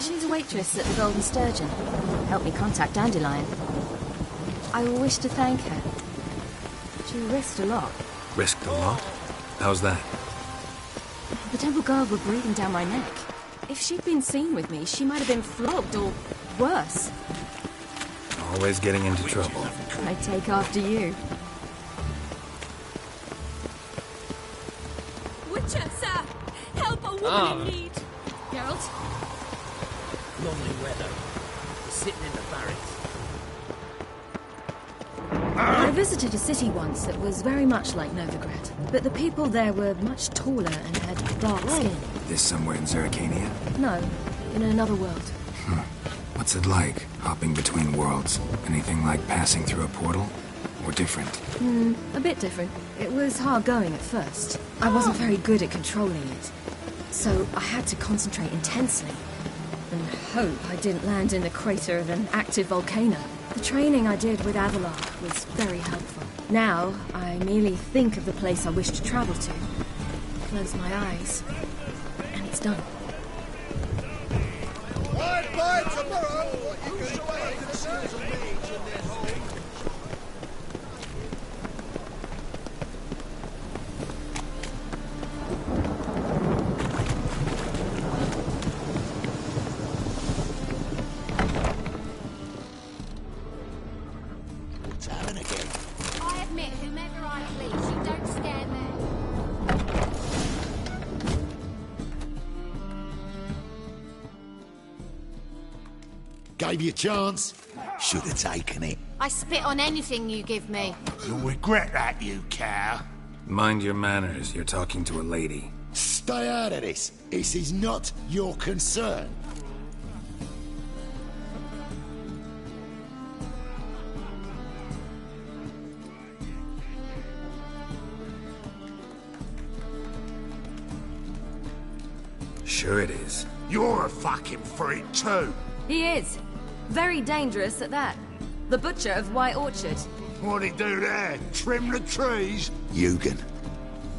She's a waitress at the Golden Sturgeon. Helped me contact Dandelion. I wish to thank her. She risked a lot. Risked a lot? How's that? The temple guard were breathing down my neck. If she'd been seen with me, she might have been flogged or worse. Always getting into trouble. I take after you. Witcher, sir! Help a woman in need! Geralt? Lovely weather. Sitting in the barracks. I visited a city once that was very much like Novigrad, but the people there were much taller and had dark skin. This somewhere in Zerrikania? No, in another world. What's it like, hopping between worlds? Anything like passing through a portal? Or different? A bit different. It was hard going at first. I wasn't very good at controlling it, so I had to concentrate intensely and hope I didn't land in the crater of an active volcano. The training I did with Avalar was very helpful. Now, I merely think of the place I wish to travel to, close my eyes, and it's done. By tomorrow, what you can show up concerns me in their home. What's happening again? I admit, whomever I please, you don't scare me. Gave you a chance. Should have taken it. I spit on anything you give me. You'll regret that, you cow. Mind your manners, you're talking to a lady. Stay out of this. This is not your concern. Sure it is. You're a fucking freak too. He is. Very dangerous at that. The butcher of White Orchard. What'd he do there? Trim the trees? Eugen.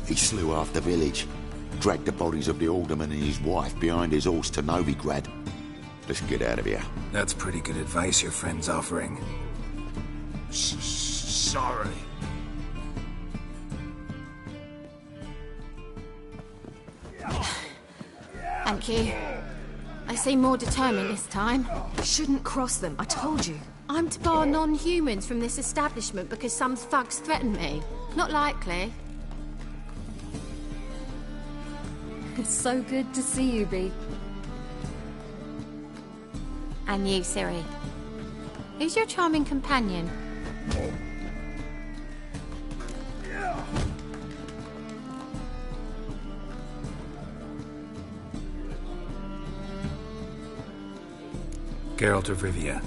He slew half the village. Dragged the bodies of the alderman and his wife behind his horse to Novigrad. Let's get out of here. That's pretty good advice your friend's offering. Sorry. Thank you. I seem more determined this time. Shouldn't cross them, I told you. I'm to bar non-humans from this establishment because some thugs threaten me. Not likely. It's so good to see you, Bee. And you, Ciri. Who's your charming companion? Geralt of Rivia.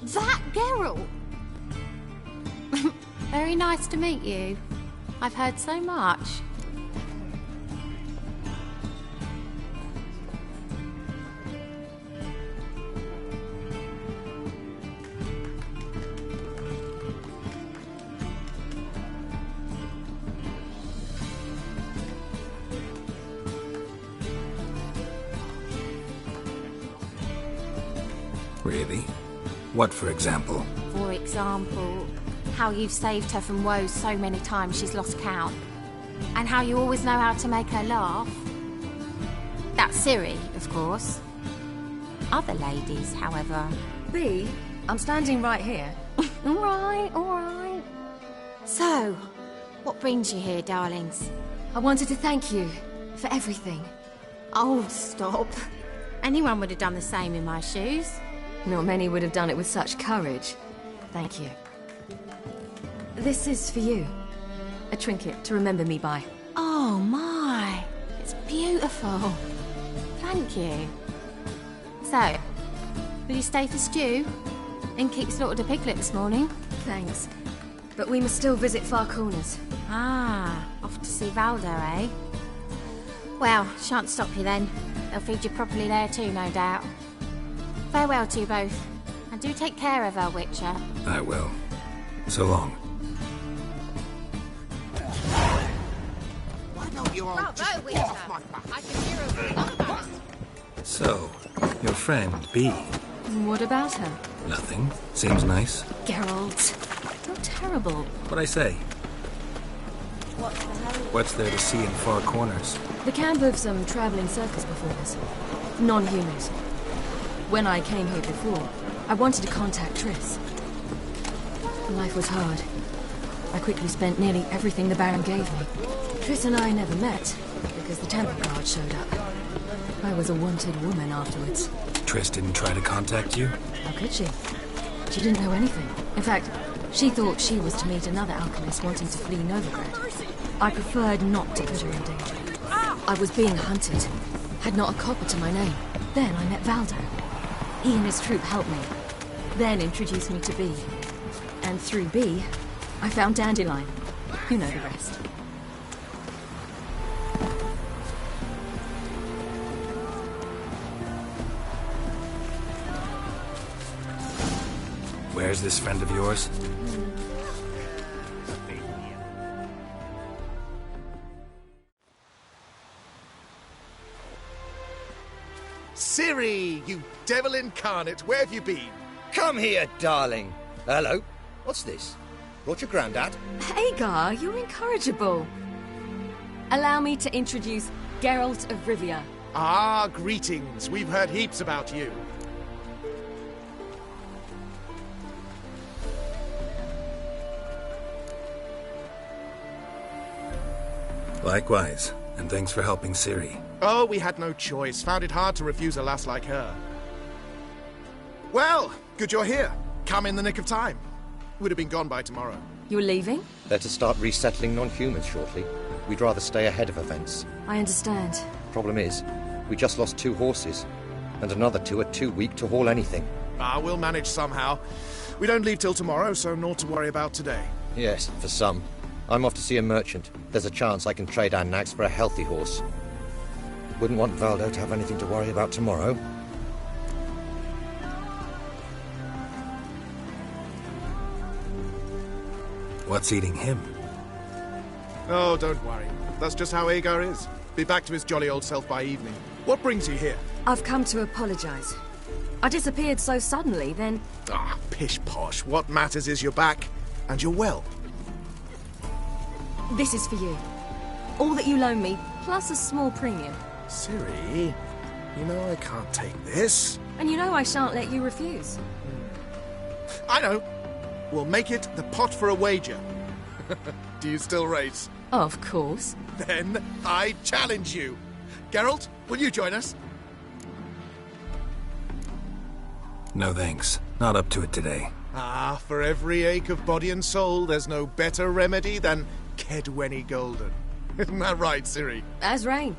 That Geralt! Very nice to meet you. I've heard so much. Really? What, for example? For example, how you've saved her from woes so many times she's lost count. And how you always know how to make her laugh. That's Ciri, of course. Other ladies, however... Bee, I'm standing right here. All right. So, what brings you here, darlings? I wanted to thank you for everything. Oh, stop. Anyone would have done the same in my shoes. Not many would have done it with such courage. Thank you. This is for you. A trinket to remember me by. Oh my, it's beautiful. Thank you. So, will you stay for stew? Inkeep slaughtered a piglet this morning. Thanks. But we must still visit Far Corners. Ah, off to see Wilde, eh? Well, shan't stop you then. They'll feed you properly there too, no doubt. Farewell to you both. And do take care of her, Witcher. I will. So long. Why don't you all Bravo, Witcher! I can hear her all about it. So, your friend, Bee. What about her? Nothing. Seems nice. Geralt. You're terrible. What'd I say? What's there to see in Far Corners? The camp of some travelling circus performers. Non-humans. When I came here before, I wanted to contact Triss. Life was hard. I quickly spent nearly everything the Baron gave me. Triss and I never met, because the temple guard showed up. I was a wanted woman afterwards. Triss didn't try to contact you? How could she? She didn't know anything. In fact, she thought she was to meet another alchemist wanting to flee Novigrad. I preferred not to put her in danger. I was being hunted. Had not a copper to my name. Then I met Wilde. He and his troop helped me. Then introduced me to Bee. And through Bee, I found Dandelion. You know the rest. Where's this friend of yours? Ciri, you devil incarnate, where have you been? Come here, darling. Hello. What's this? Brought your granddad? Hagar, you're incorrigible. Allow me to introduce Geralt of Rivia. Ah, greetings. We've heard heaps about you. Likewise, and thanks for helping Ciri. Oh, we had no choice. Found it hard to refuse a lass like her. Well, good you're here. Come in the nick of time. Would have been gone by tomorrow. You're leaving? They're to start resettling non-humans shortly. We'd rather stay ahead of events. I understand. Problem is, we just lost 2 horses, and another 2 are too weak to haul anything. Ah, we'll manage somehow. We don't leave till tomorrow, so naught to worry about today. Yes, for some. I'm off to see a merchant. There's a chance I can trade our nags for a healthy horse. Wouldn't want Valdo to have anything to worry about tomorrow. What's eating him? Oh, don't worry. That's just how Agar is. Be back to his jolly old self by evening. What brings you here? I've come to apologize. I disappeared so suddenly, then... Ah, pish-posh. What matters is you're back, and you're well. This is for you. All that you loan me, plus a small premium. Ciri, you know I can't take this. And you know I shan't let you refuse. I know. We'll make it the pot for a wager. Do you still race? Of course. Then I challenge you. Geralt, will you join us? No thanks. Not up to it today. Ah, for every ache of body and soul, there's no better remedy than Kedwenny Golden. Isn't that right, Ciri? As rain.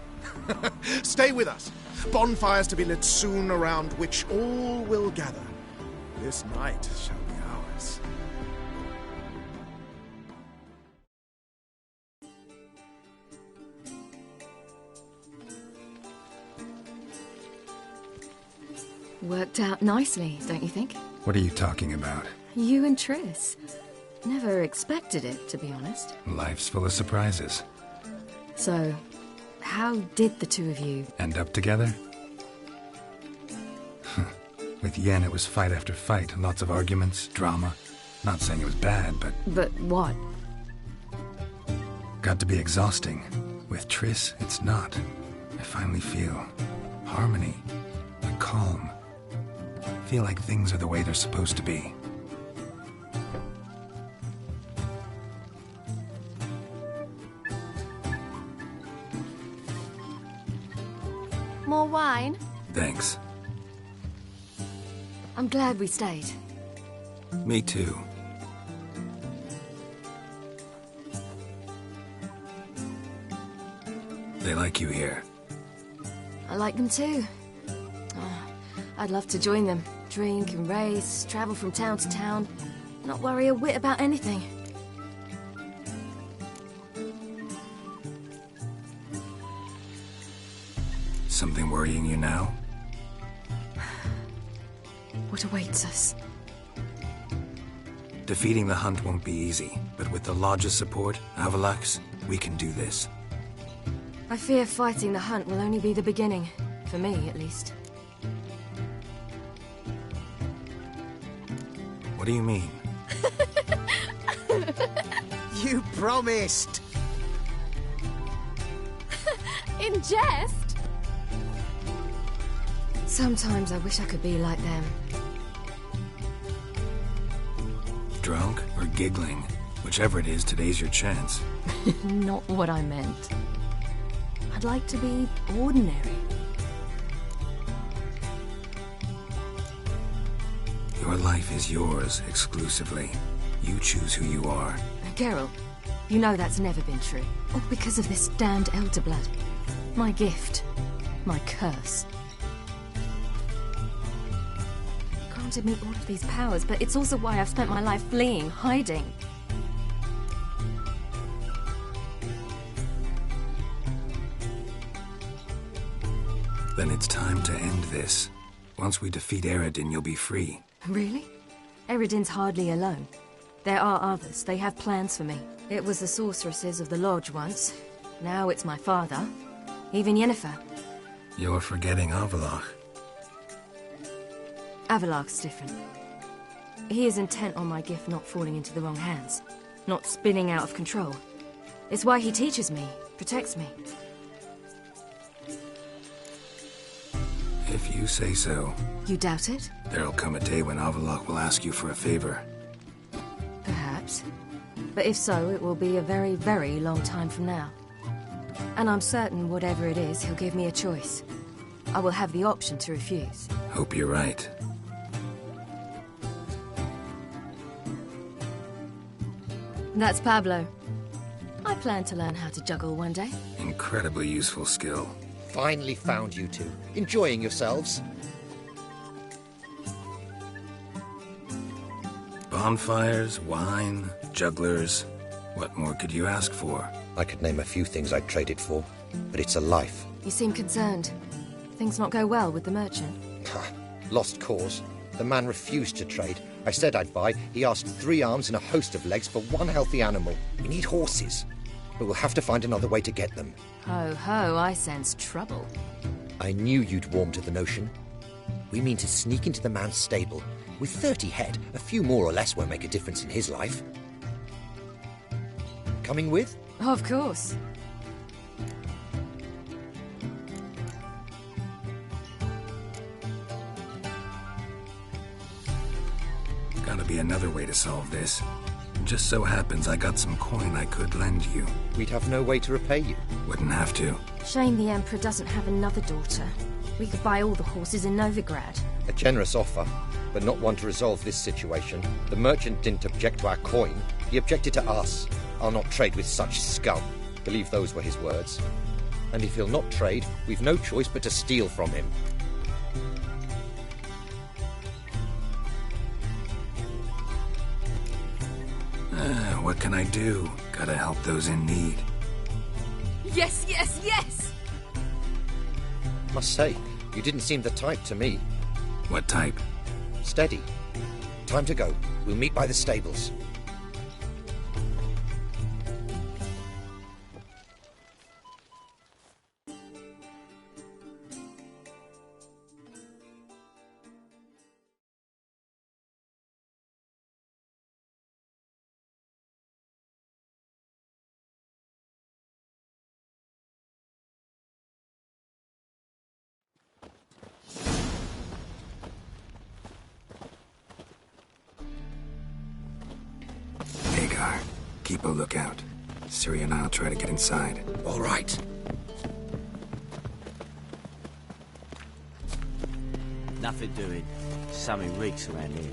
Stay with us. Bonfires to be lit soon, around which all will gather. This night shall be ours. Worked out nicely, don't you think? What are you talking about? You and Triss. Never expected it, to be honest. Life's full of surprises. So, how did the two of you... End up together? With Yen, it was fight after fight. Lots of arguments, drama. Not saying it was bad, but... But what? Got to be exhausting. With Triss, it's not. I finally feel harmony, a calm. Feel like things are the way they're supposed to be. More wine? Thanks. I'm glad we stayed. Me too. they like you here? I like them too. I'd love to join them. Drink and race, travel from town to town. Not worry a whit about anything. Something worrying you now? What awaits us? Defeating the hunt won't be easy, but with the Lodge's support, Avalax, we can do this. I fear fighting the hunt will only be the beginning. For me, at least. What do you mean? You promised! In jest? Sometimes I wish I could be like them. Drunk or giggling? Whichever it is, today's your chance. Not what I meant. I'd like to be ordinary. Your life is yours, exclusively. You choose who you are. Geralt, you know that's never been true. All because of this damned elder blood. My gift. My curse. Granted me all of these powers, but it's also why I've spent my life fleeing, hiding. Then it's time to end this. Once we defeat Eredin, you'll be free. Really? Eredin's hardly alone. There are others. They have plans for me. It was the sorceresses of the Lodge once. Now it's my father. Even Yennefer. You're forgetting Avalach. Avalach's different. He is intent on my gift not falling into the wrong hands. Not spinning out of control. It's why he teaches me, protects me. If you say so. You doubt it? There'll come a day when Avalach will ask you for a favor. Perhaps. But if so, it will be a very, very long time from now. And I'm certain whatever it is, he'll give me a choice. I will have the option to refuse. Hope you're right. That's Pablo. I plan to learn how to juggle one day. Incredibly useful skill. Finally found you two. Enjoying yourselves? Bonfires, wine, jugglers. What more could you ask for? I could name a few things I'd trade it for, but it's a life. You seem concerned. Things not go well with the merchant. Lost cause. The man refused to trade. I said I'd buy. He asked 3 arms and a host of legs for 1 healthy animal. We need horses, but we'll have to find another way to get them. Ho ho, I sense trouble. I knew you'd warm to the notion. We mean to sneak into the man's stable. With 30 head, a few more or less won't make a difference in his life. Coming with? Of course. Gotta be another way to solve this. Just so happens I got some coin I could lend you. We'd have no way to repay you. Wouldn't have to. Shame the Emperor doesn't have another daughter. We could buy all the horses in Novigrad. A generous offer, but not one to resolve this situation. The merchant didn't object to our coin. He objected to us. I'll not trade with such scum. Believe those were his words. And if he'll not trade, we've no choice but to steal from him. What can I do? Gotta help those in need. Yes, yes, yes! Must say, you didn't seem the type to me. What type? Steady. Time to go. We'll meet by the stables. Keep a lookout. Ciri and I'll try to get inside. All right. Nothing doing. Something reeks around here.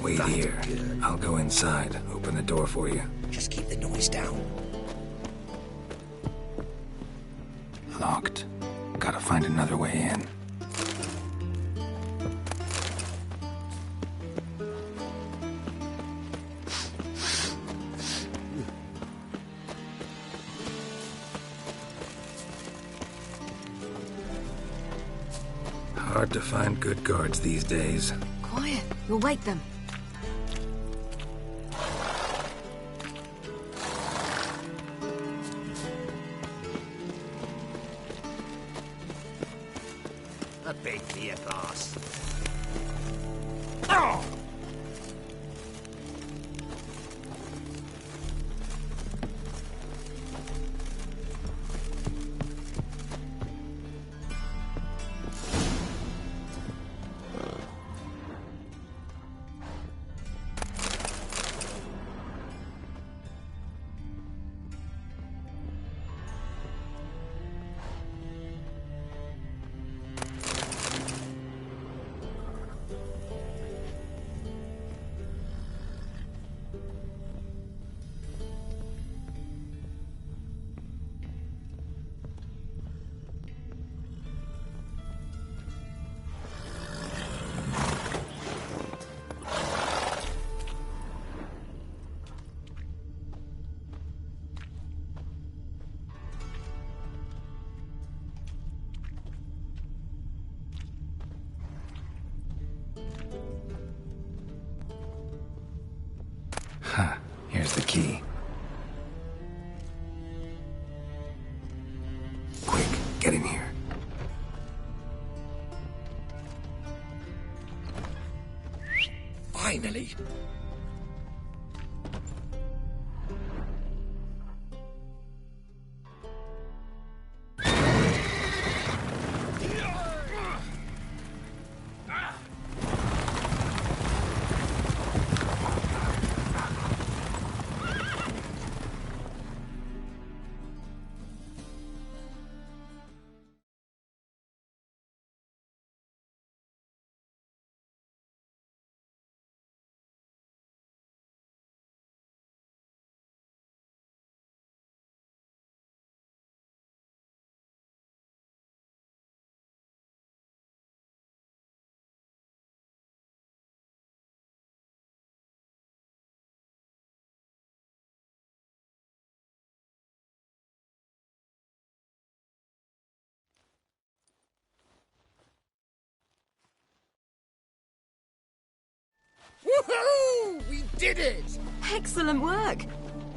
Wait here. I'll go inside. Open the door for you. Just keep the noise down. locked. Gotta find another way in. Hard to find good guards these days. Quiet. You'll wake them. A big beer glass. Huh. Here's the key. Quick, get in here. Finally! Woohoo! We did it! Excellent work!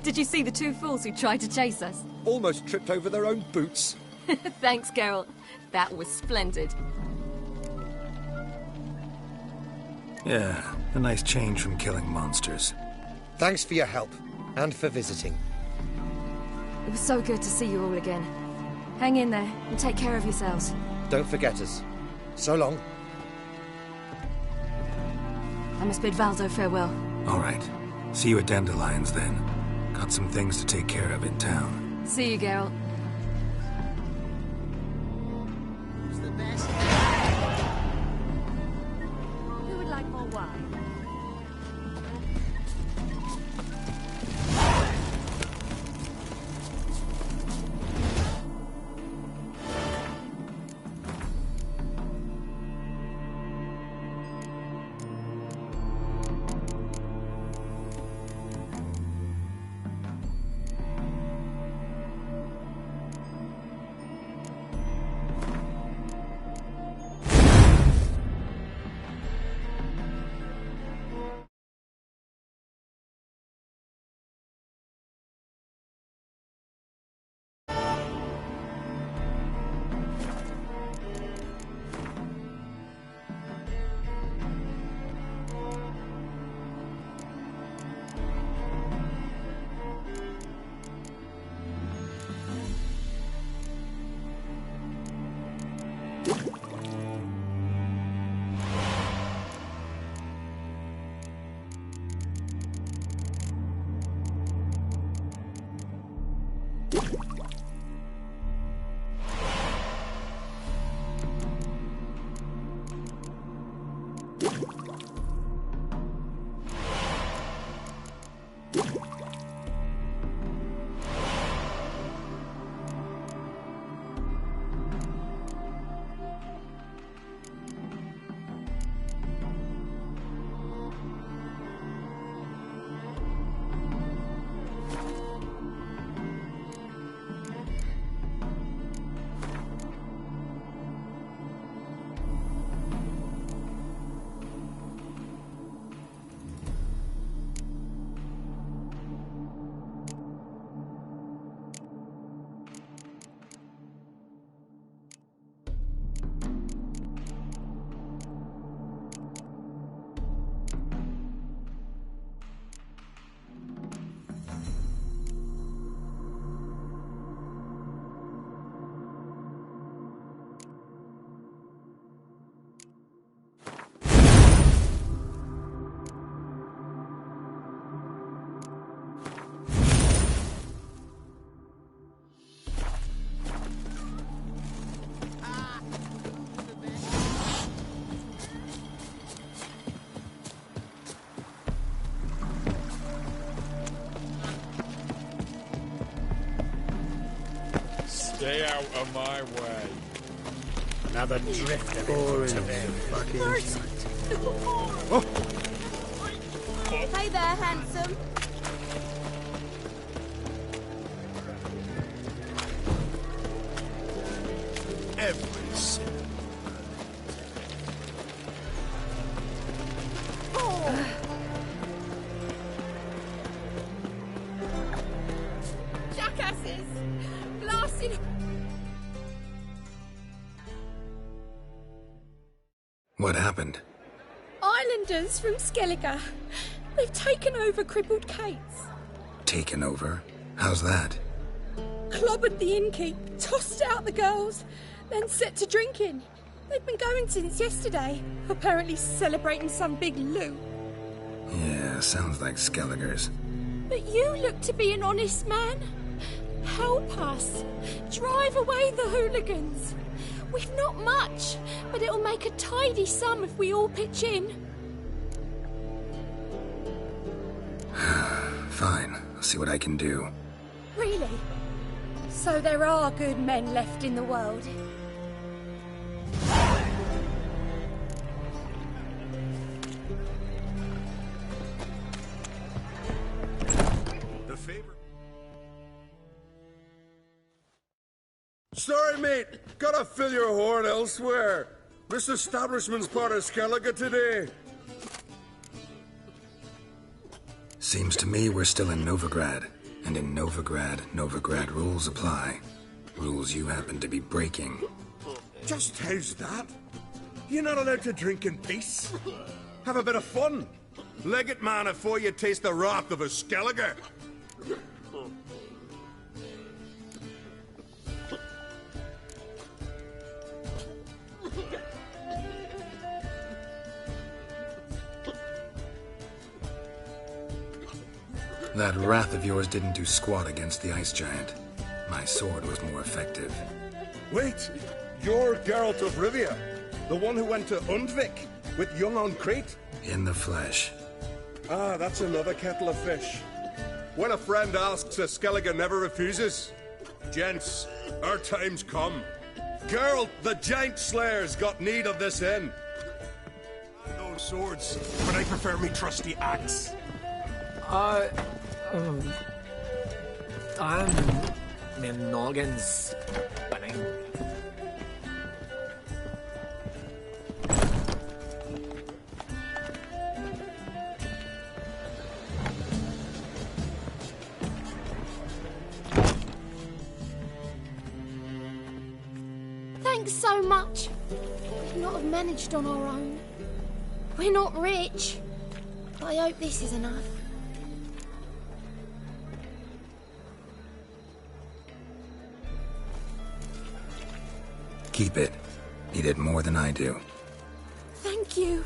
Did you see the two fools who tried to chase us? Almost tripped over their own boots. Thanks, Geralt. That was splendid. Yeah, a nice change from killing monsters. Thanks for your help, and for visiting. It was so good to see you all again. Hang in there, and take care of yourselves. Don't forget us. So long. I must bid Wilde farewell. All right. See you at Dandelions, then. Got some things to take care of in town. See you, Geralt. Who's the best? Who would like more wine? Stay out of my way. Another drift of it to them. Hey there, handsome. Every single Jackasses! Blasting... What happened? Islanders from Skellige. They've taken over crippled Kate's. Taken over? How's that? Clobbered the innkeep, tossed out the girls, then set to drinking. They've been going since yesterday, apparently celebrating some big loot. Yeah, sounds like Skelligers. But you look to be an honest man. Help us. Drive away the hooligans. We've not much, but it'll make a tidy sum if we all pitch in. Fine, I'll see what I can do. Really? So there are good men left in the world. The favorite. Sorry, mate. Gotta fill your horn elsewhere. This establishment's part of Skellige today. Seems to me we're still in Novigrad. And in Novigrad, Novigrad rules apply. Rules you happen to be breaking. Just how's that? You're not allowed to drink in peace? Have a bit of fun. Leg it, man, before you taste the wrath of a Skellige. That wrath of yours didn't do squat against the ice giant. My sword was more effective. Wait, you're Geralt of Rivia, the one who went to Undvik with young on Crete? In the flesh. Ah, that's another kettle of fish. When a friend asks, a Skellige never refuses. Gents, our time's come. Geralt, the giant slayer's got need of this inn. Those swords, but I prefer me trusty axe. I'm min noggins spinning. Thanks so much. We'd not have managed on our own. We're not rich. I hope this is enough. Keep it. Need it more than I do. Thank you.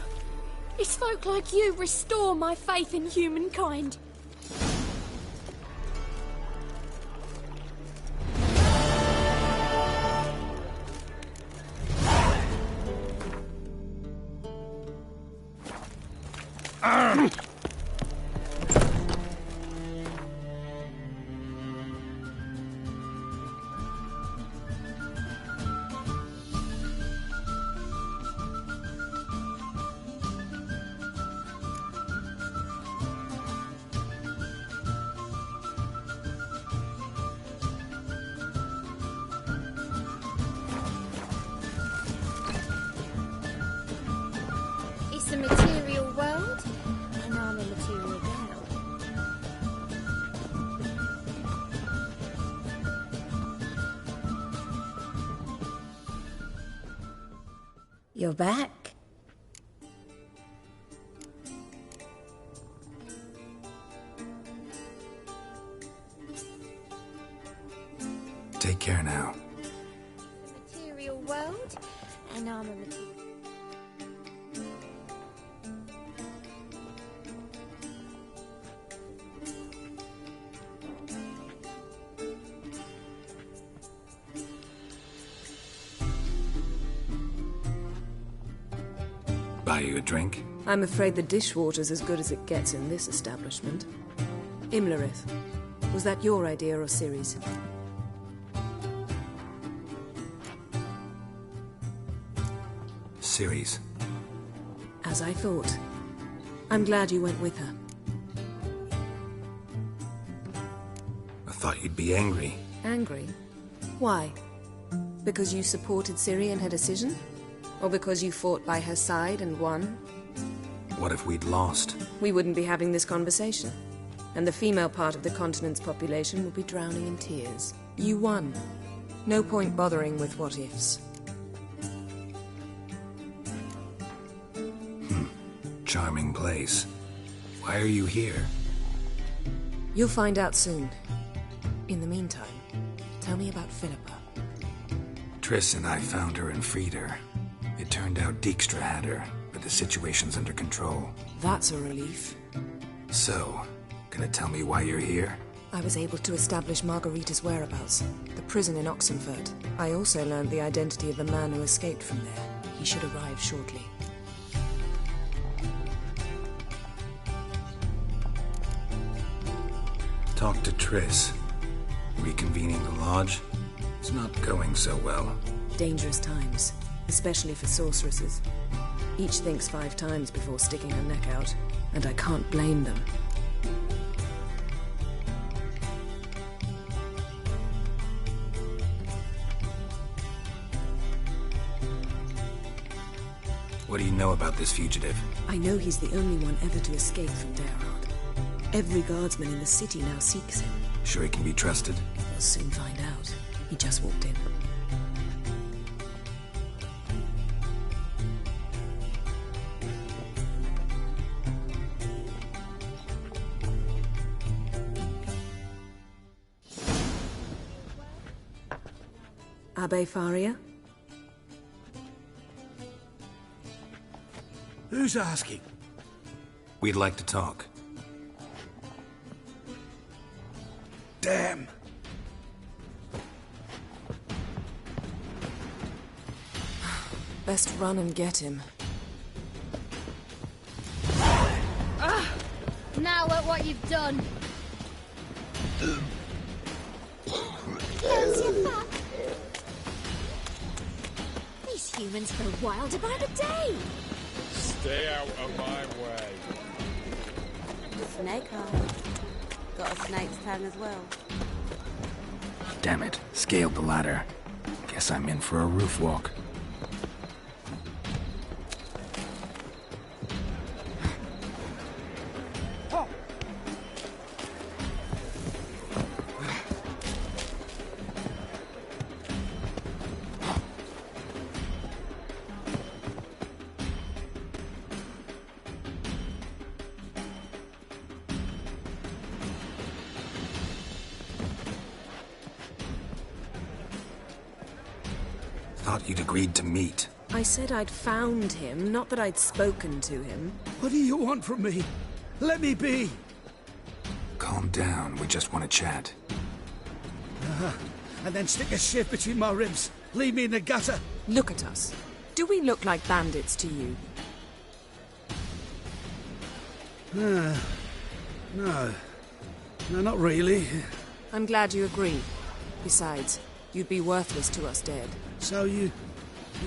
It's folk like you restore my faith in humankind. It's a material world, and I'm a material girl. You're back. Take care now. Material world, and I'm a material. Buy you a drink? I'm afraid the dishwater's as good as it gets in this establishment. Imlerith, was that your idea or Ciri's? Ciri's? As I thought. I'm glad you went with her. I thought you'd be angry. Angry? Why? Because you supported Ciri in her decision? Or because you fought by her side and won? What if we'd lost? We wouldn't be having this conversation. And the female part of the continent's population would be drowning in tears. You won. No point bothering with what-ifs. Charming place. Why are you here? You'll find out soon. In the meantime, tell me about Philippa. Triss and I found her and freed her. It turned out Dijkstra had her, but the situation's under control. That's a relief. So, gonna tell me why you're here? I was able to establish Margarita's whereabouts, the prison in Oxenfurt. I also learned the identity of the man who escaped from there. He should arrive shortly. Talk to Triss. Reconvening the lodge? It's not going so well. Dangerous times, especially for sorceresses. Each thinks 5 times before sticking her neck out, and I can't blame them. What do you know about this fugitive? I know he's the only one ever to escape from Derard. Every guardsman in the city now seeks him. Sure he can be trusted? We'll soon find out. He just walked in. Abbe Faria? Who's asking? We'd like to talk. Damn. Best run and get him. Now look what you've done. How's your back? These humans go wild by the day. Stay out of my way. Snake eye. Got a snake's tongue as well. Damn it. Scaled the ladder. Guess I'm in for a roof walk. Thought you'd agreed to meet. I said I'd found him, not that I'd spoken to him. What do you want from me? Let me be! Calm down, we just want to chat. And then stick a shiv between my ribs. Leave me in the gutter. Look at us. Do we look like bandits to you? No. No, not really. I'm glad you agree. Besides, you'd be worthless to us dead. So you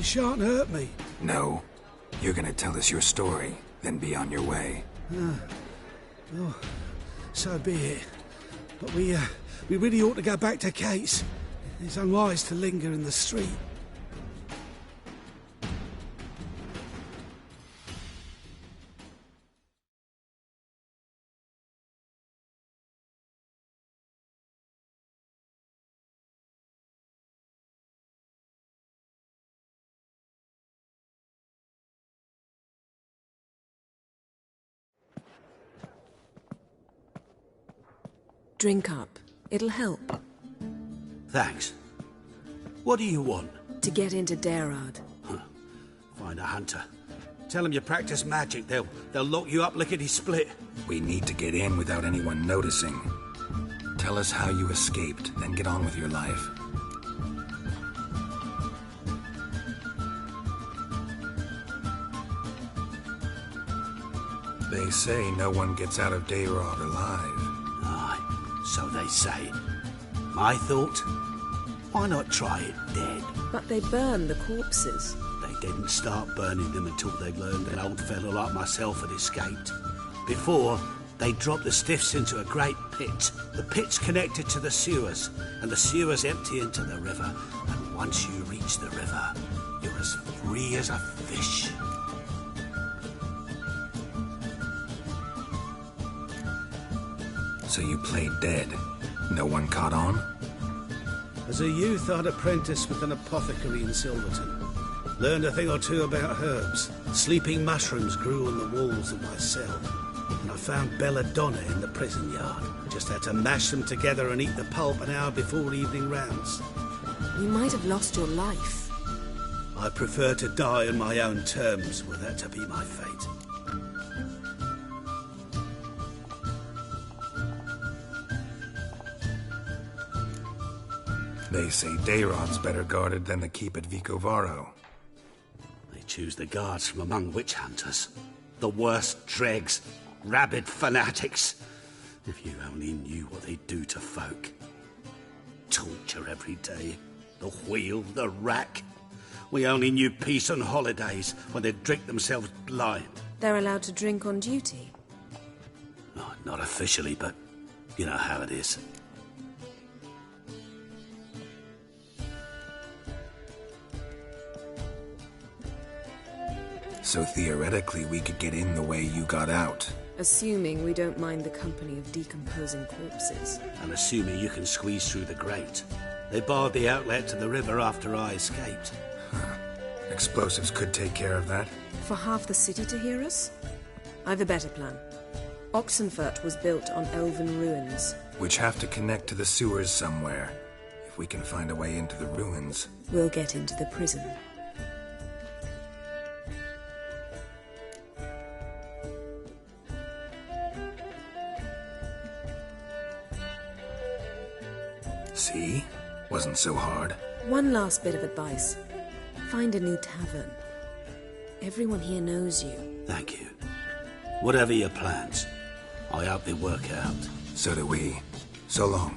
shan't hurt me? No. You're gonna tell us your story, then be on your way. Oh, so be it. But we really ought to go back to Kate's. It's unwise to linger in the street. Drink up. It'll help. Thanks. What do you want? To get into Derard. Find a hunter. Tell them you practice magic. They'll lock you up lickety-split. We need to get in without anyone noticing. Tell us how you escaped, then get on with your life. They say no one gets out of Derard alive. Aye, so they say. My thought? Why not try it dead? But they burn the corpses. They didn't start burning them until they learned an old fellow like myself had escaped. Before, they dropped the stiffs into a great pit. The pit's connected to the sewers, and the sewers empty into the river. And once you reach the river, you're as free as a fish. So you played dead? No one caught on? As a youth, I'd apprenticed with an apothecary in Silverton. Learned a thing or two about herbs. Sleeping mushrooms grew on the walls of my cell. And I found belladonna in the prison yard. Just had to mash them together and eat the pulp an hour before evening rounds. You might have lost your life. I prefer to die on my own terms, were that to be my fate. They say Dayrod's better guarded than the keep at Vicovaro. They choose the guards from among witch hunters. The worst dregs, rabid fanatics. If you only knew what they do to folk. Torture every day. The wheel, the rack. We only knew peace on holidays when they'd drink themselves blind. They're allowed to drink on duty? Oh, not officially, but you know how it is. So theoretically, we could get in the way you got out. Assuming we don't mind the company of decomposing corpses. And assuming you can squeeze through the grate. They barred the outlet to the river after I escaped. Explosives could take care of that. For half the city to hear us? I've a better plan. Oxenfurt was built on elven ruins. Which have to connect to the sewers somewhere. If we can find a way into the ruins. We'll get into the prison. See? Wasn't so hard. One last bit of advice. Find a new tavern. Everyone here knows you. Thank you. Whatever your plans, I hope they work out. So do we. So long.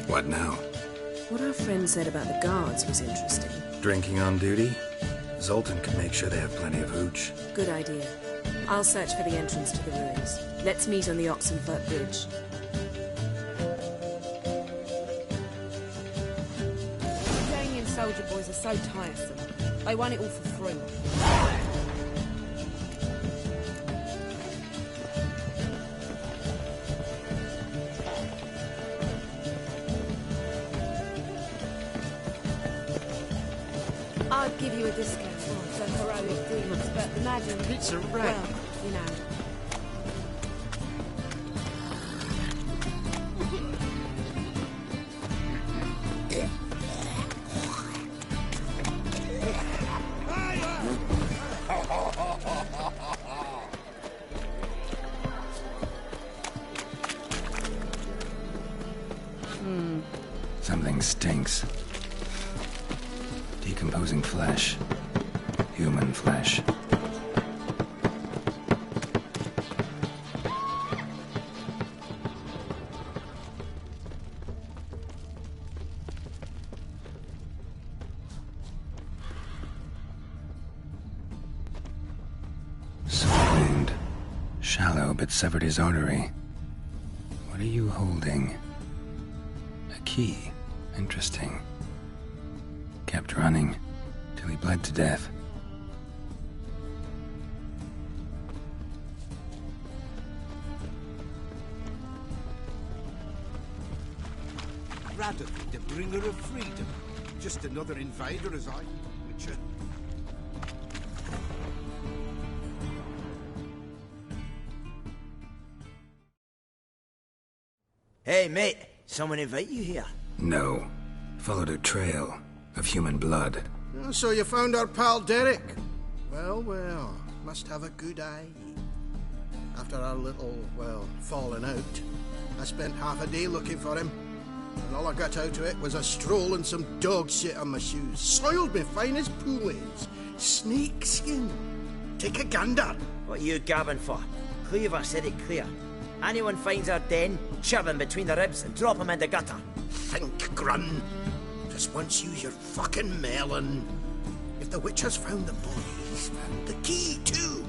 What now? What our friend said about the guards was interesting. Drinking on duty? Zoltan can make sure they have plenty of hooch. Good idea. I'll search for the entrance to the ruins. Let's meet on the Oxenfurt Bridge. Ukrainian soldier boys are so tiresome. They want it all for free. I'd give you a discount for heroic deeds, but imagine... It's a wreck. Well, you know. Something stinks. Decomposing flesh. Human flesh. Wound. Shallow, but severed his artery. What are you holding? A key. Interesting. Kept running till he bled to death. Radon, the bringer of freedom. Just another invader as I Witcher. Hey, mate. Someone invite you here? No. Followed a trail of human blood. Oh, so you found our pal Derek? Well, well, must have a good eye. After our little, well, falling out, I spent half a day looking for him. and all I got out of it was a stroll and some dog shit on my shoes. Soiled me fine as pulleys. Snake skin. Take a gander. What are you gabbing for? Cleaver said it clear. Anyone finds our den, shove him between the ribs and drop him in the gutter. Think, Grun. Just once use your fucking melon. If the witch has found the body, he's found the key too.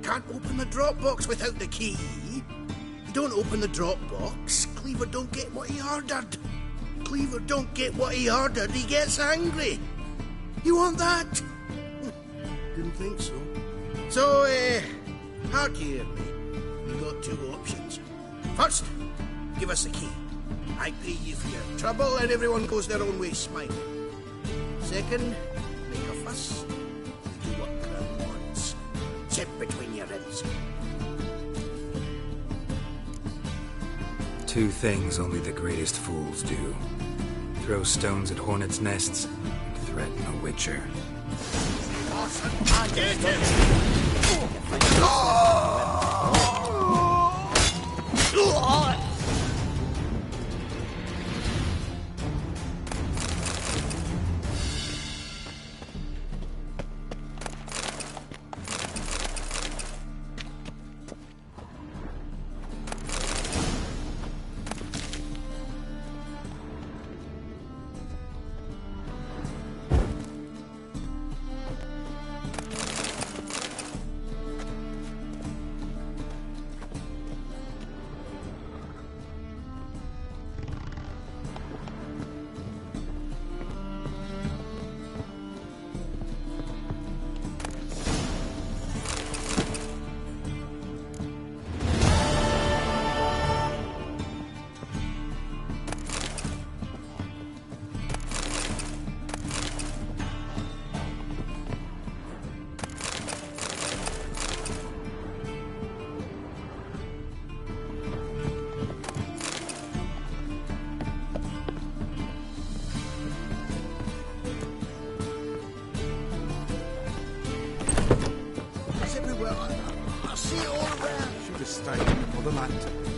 Can't open the drop box without the key. You don't open the drop box, Cleaver don't get what he ordered. Cleaver don't get what he ordered, he gets angry. You want that? Didn't think so. So, hard here, mate. You got two options. First, give us the key. I pay you for your trouble and everyone goes their own way smiling. Second, make a fuss. Do what Crown wants. Sit between your ribs. Two things only the greatest fools do. Throw stones at hornets' nests and threaten a witcher. Get him!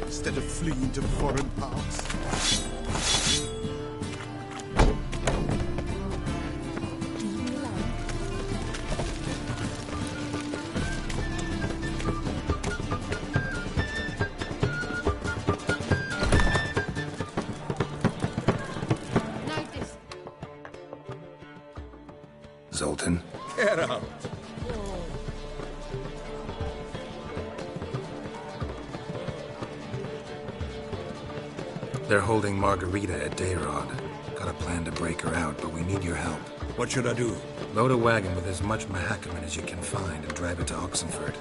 Instead of fleeing to foreign parts. Zoltan? Get out! They're holding Margarita at Dayrod. Got a plan to break her out, but we need your help. What should I do? Load a wagon with as much Mahakaman as you can find and drive it to Oxenford.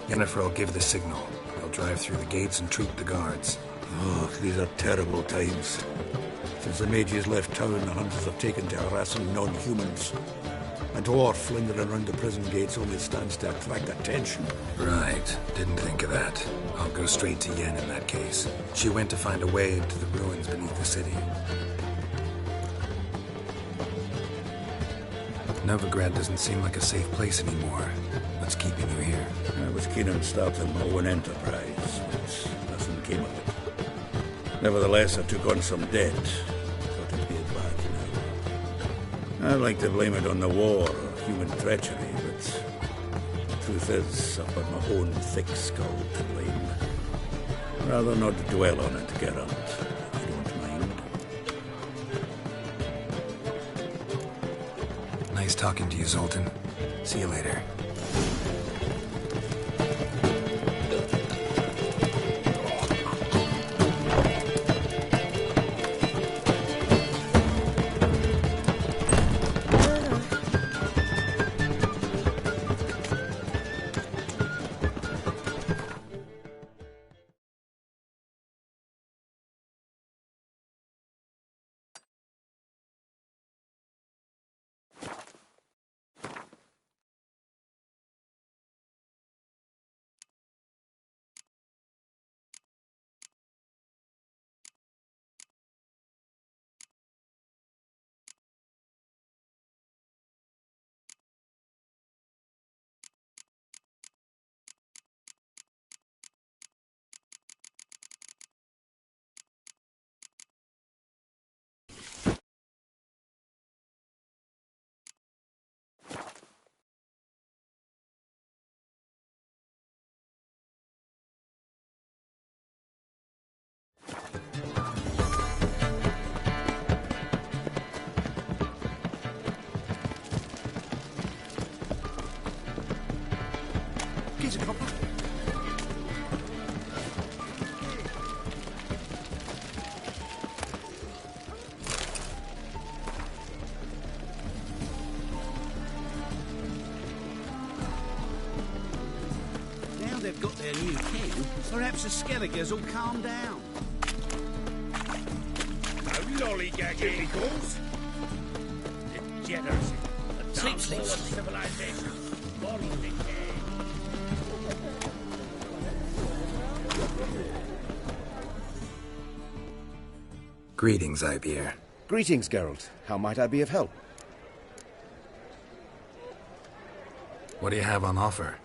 Yennefer will give the signal. They'll drive through the gates and troop the guards. Oh, these are terrible times. Since the mages left town, the hunters have taken to harassing non-humans. A dwarf lingering around the prison gates only stands to attract attention. Right. Didn't think of that. I'll go straight to Yen in that case. She went to find a way into the ruins beneath the city. Novigrad doesn't seem like a safe place anymore. What's keeping you here? I was keen on starting my own enterprise, but nothing came of it. Nevertheless, I took on some debt. Thought I'd pay it back now. I'd like to blame it on the war or human treachery, but the truth is, I've got my own thick skull to blame. Rather not dwell on it, Geralt, if you don't mind. Nice talking to you, Zoltan. See you later. Get a copper. Now they've got their new king, perhaps the Skelligers will calm down. No lollygagging, equals. Degeneracy. The downfall of civilization. Moral decay. Greetings, Bier. Greetings, Geralt. How might I be of help? What do you have on offer?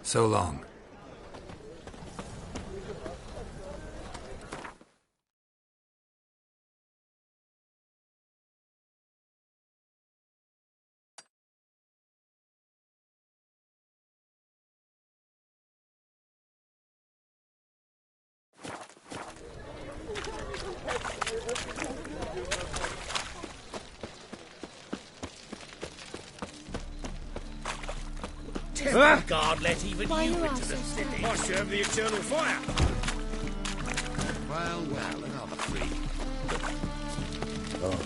So long. God, let even Why you you into are the so city. sad? Must serve the eternal fire. Well, another freak. Oh,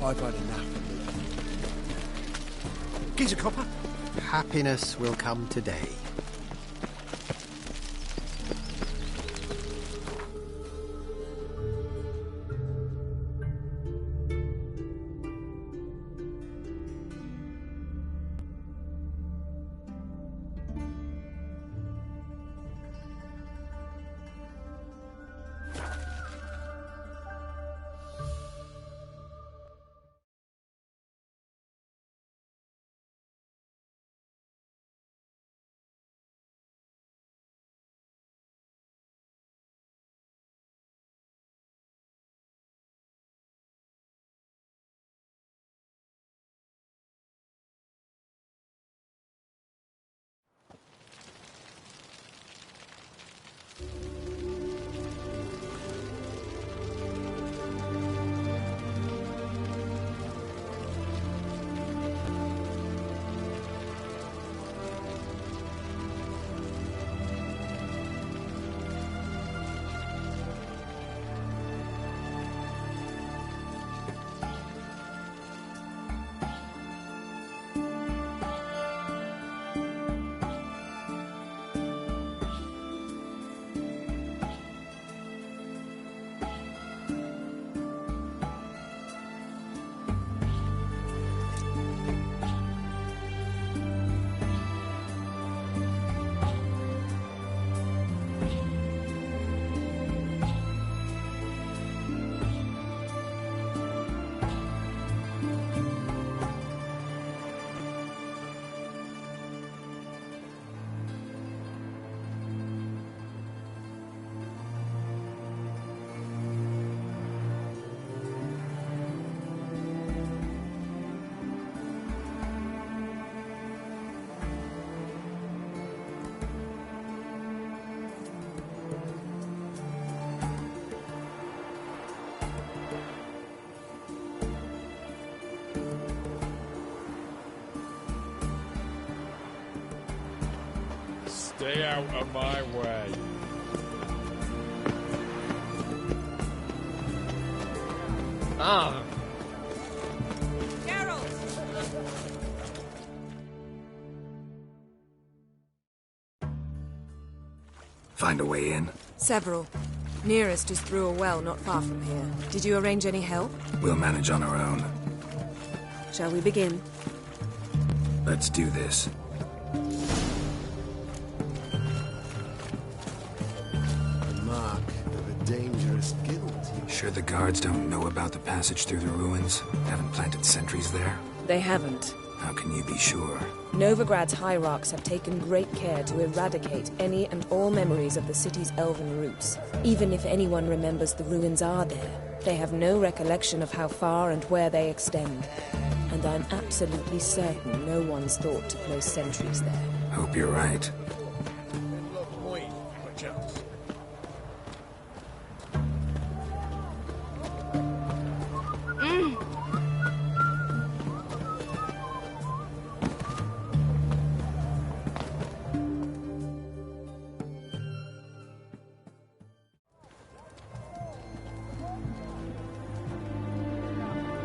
I've had enough of it. Get a copper. Happiness will come today. Stay out of my way. Ah, Find a way in? Several. Nearest is through a well not far from here. Did you arrange any help? We'll manage on our own. Shall we begin? Let's do this. The mark of a dangerous guild. Sure the guards don't know about the passage through the ruins? Haven't planted sentries there? They haven't. How can you be sure? Novigrad's hierarchs have taken great care to eradicate any and all memories of the city's elven roots. Even if anyone remembers the ruins are there, they have no recollection of how far and where they extend. And I'm absolutely certain no one's thought to place sentries there. Hope you're right.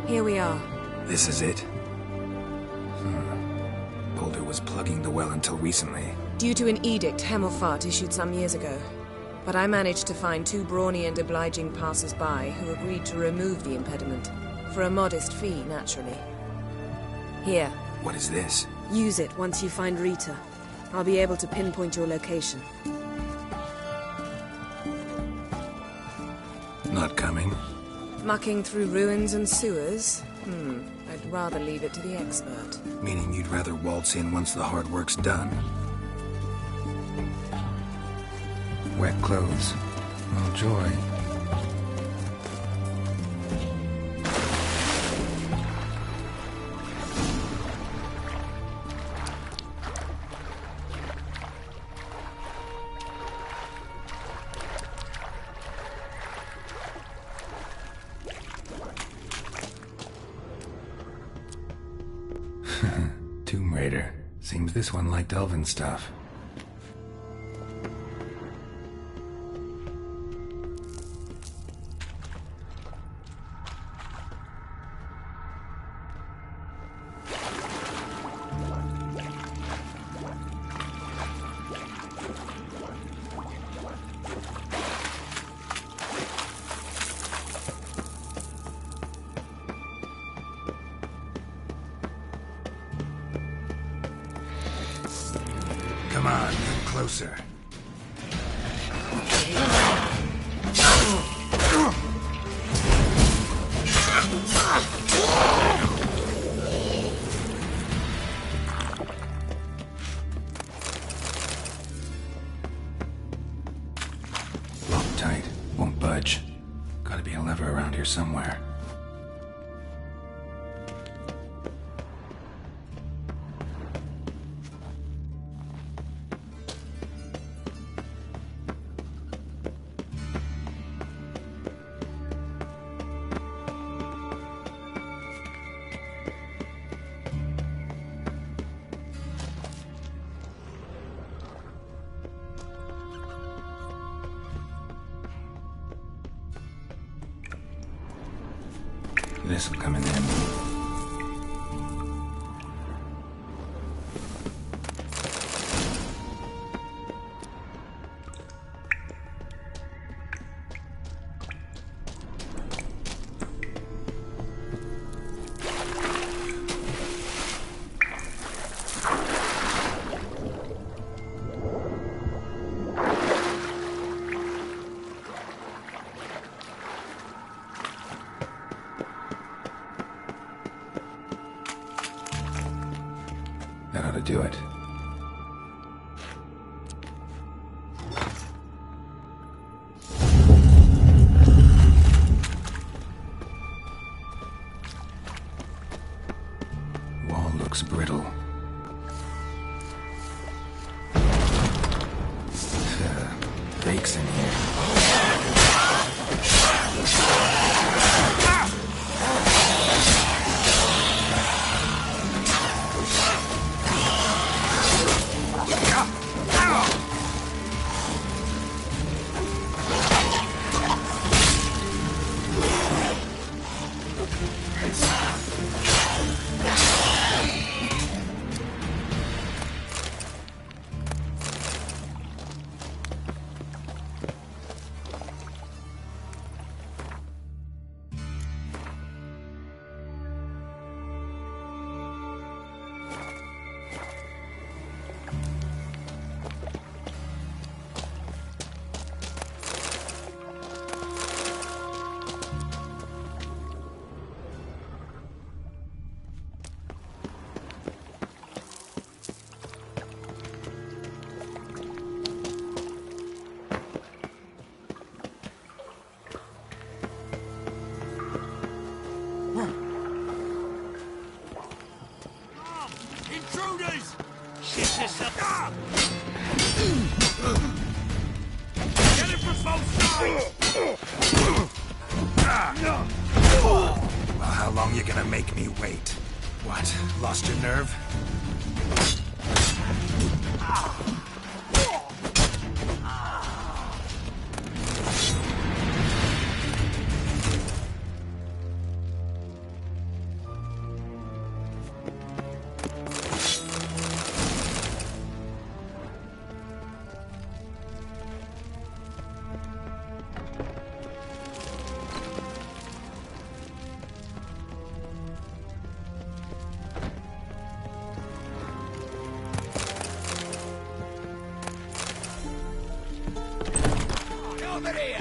Here we are. This is it? Wilde was plugging the well until recently. Due to an edict Hemmelfart issued some years ago. But I managed to find two brawny and obliging passers-by who agreed to remove the impediment. For a modest fee, naturally. Here. What is this? Use it once you find Rita. I'll be able to pinpoint your location. Not coming? Mucking through ruins and sewers? I'd rather leave it to the expert. Meaning you'd rather waltz in once the hard work's done? Wet clothes. Oh, joy. Tomb Raider. Seems this one liked elven stuff. Come on, get closer. Locked tight, won't budge. Gotta be a lever around here somewhere. This'll come in handy. That ought to do it. Wall looks brittle. Bakes in here. Brace yourself! Get him from both sides! Well, how long you gonna make me wait? What, lost your nerve?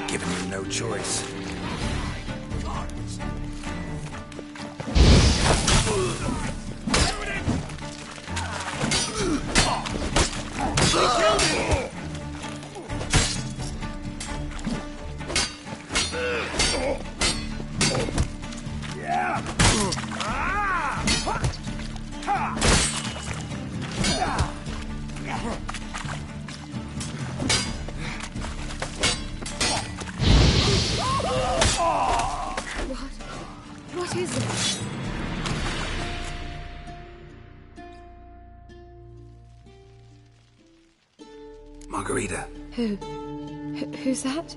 Giving you no choice. What is it? Margarita. Who's that?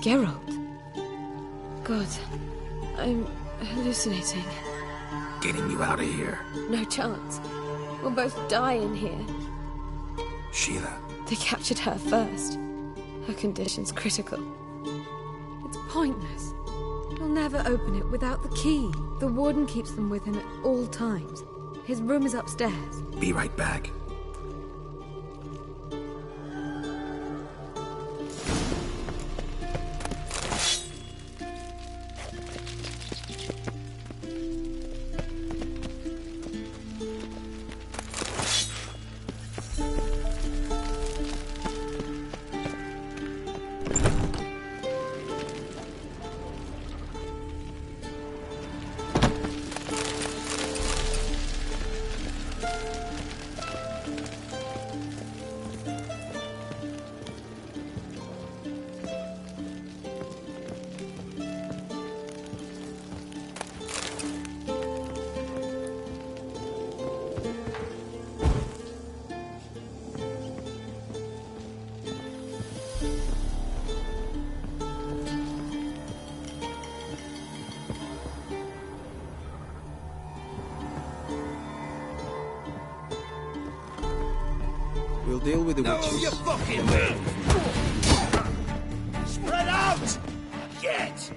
Geralt. God, I'm hallucinating. Getting you out of here. No chance. We'll both die in here. Sheila. They captured her first. Her condition's critical. It's pointless. He'll never open it without the key. The warden keeps them with him at all times. His room is upstairs. Be right back. We'll deal with the witches. No, you fucking man! Spread out! Get!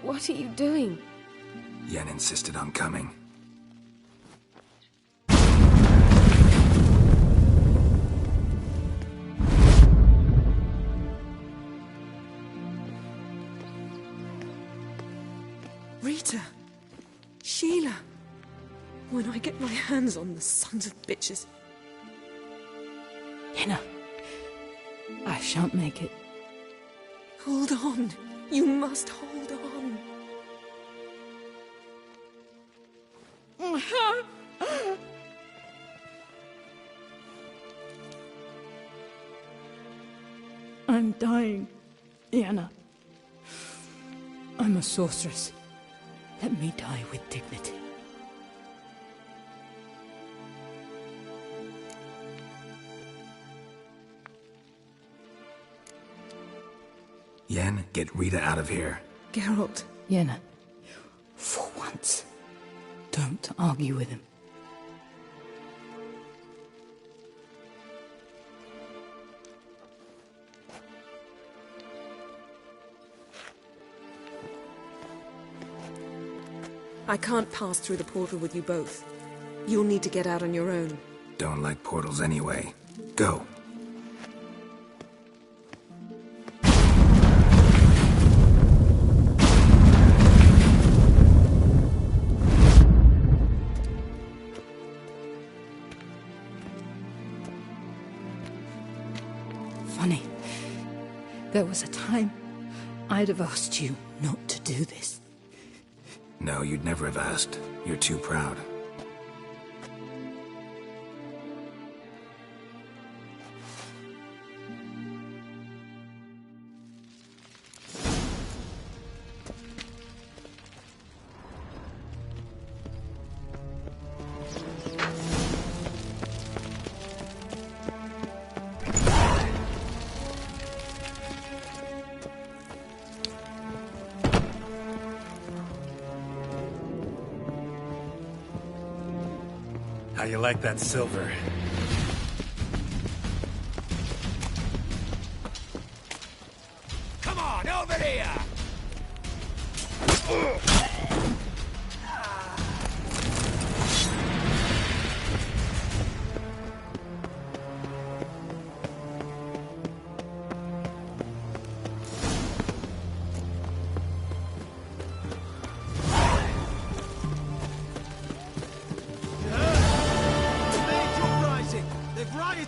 What are you doing? Yen insisted on coming. Rita! Sheila! When I get my hands on the sons of bitches... Yenna, I shan't make it. Hold on. You must hold on. I'm dying, Yenna. I'm a sorceress. Let me die with dignity. Yen, get Rita out of here. Geralt. Yenna, for once, don't argue with him. I can't pass through the portal with you both. You'll need to get out on your own. Don't like portals anyway. Go. Funny. There was a time I'd have asked you not to do this. No, you'd never have asked. You're too proud. How you like that silver? Come on, over here!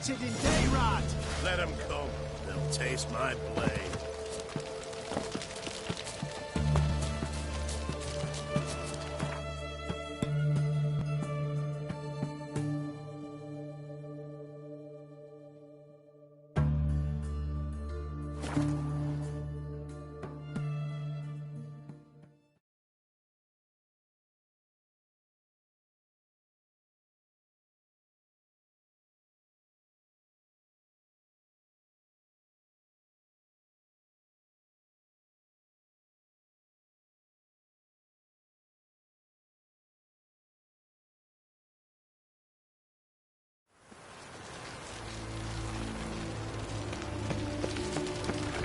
In Dayrod. Let them come. They'll taste my blade.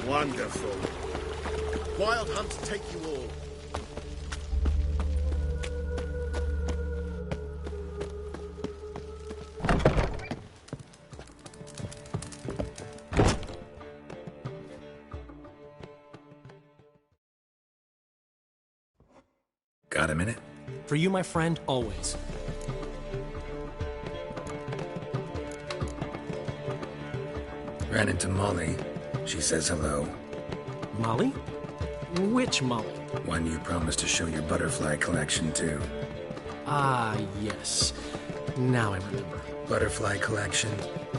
Wonderful. Wild hunts take you all. Got a minute? For you, my friend, always. Ran into Molly. She says hello. Molly? Which Molly? One you promised to show your butterfly collection to. Ah, yes. Now I remember. Butterfly collection?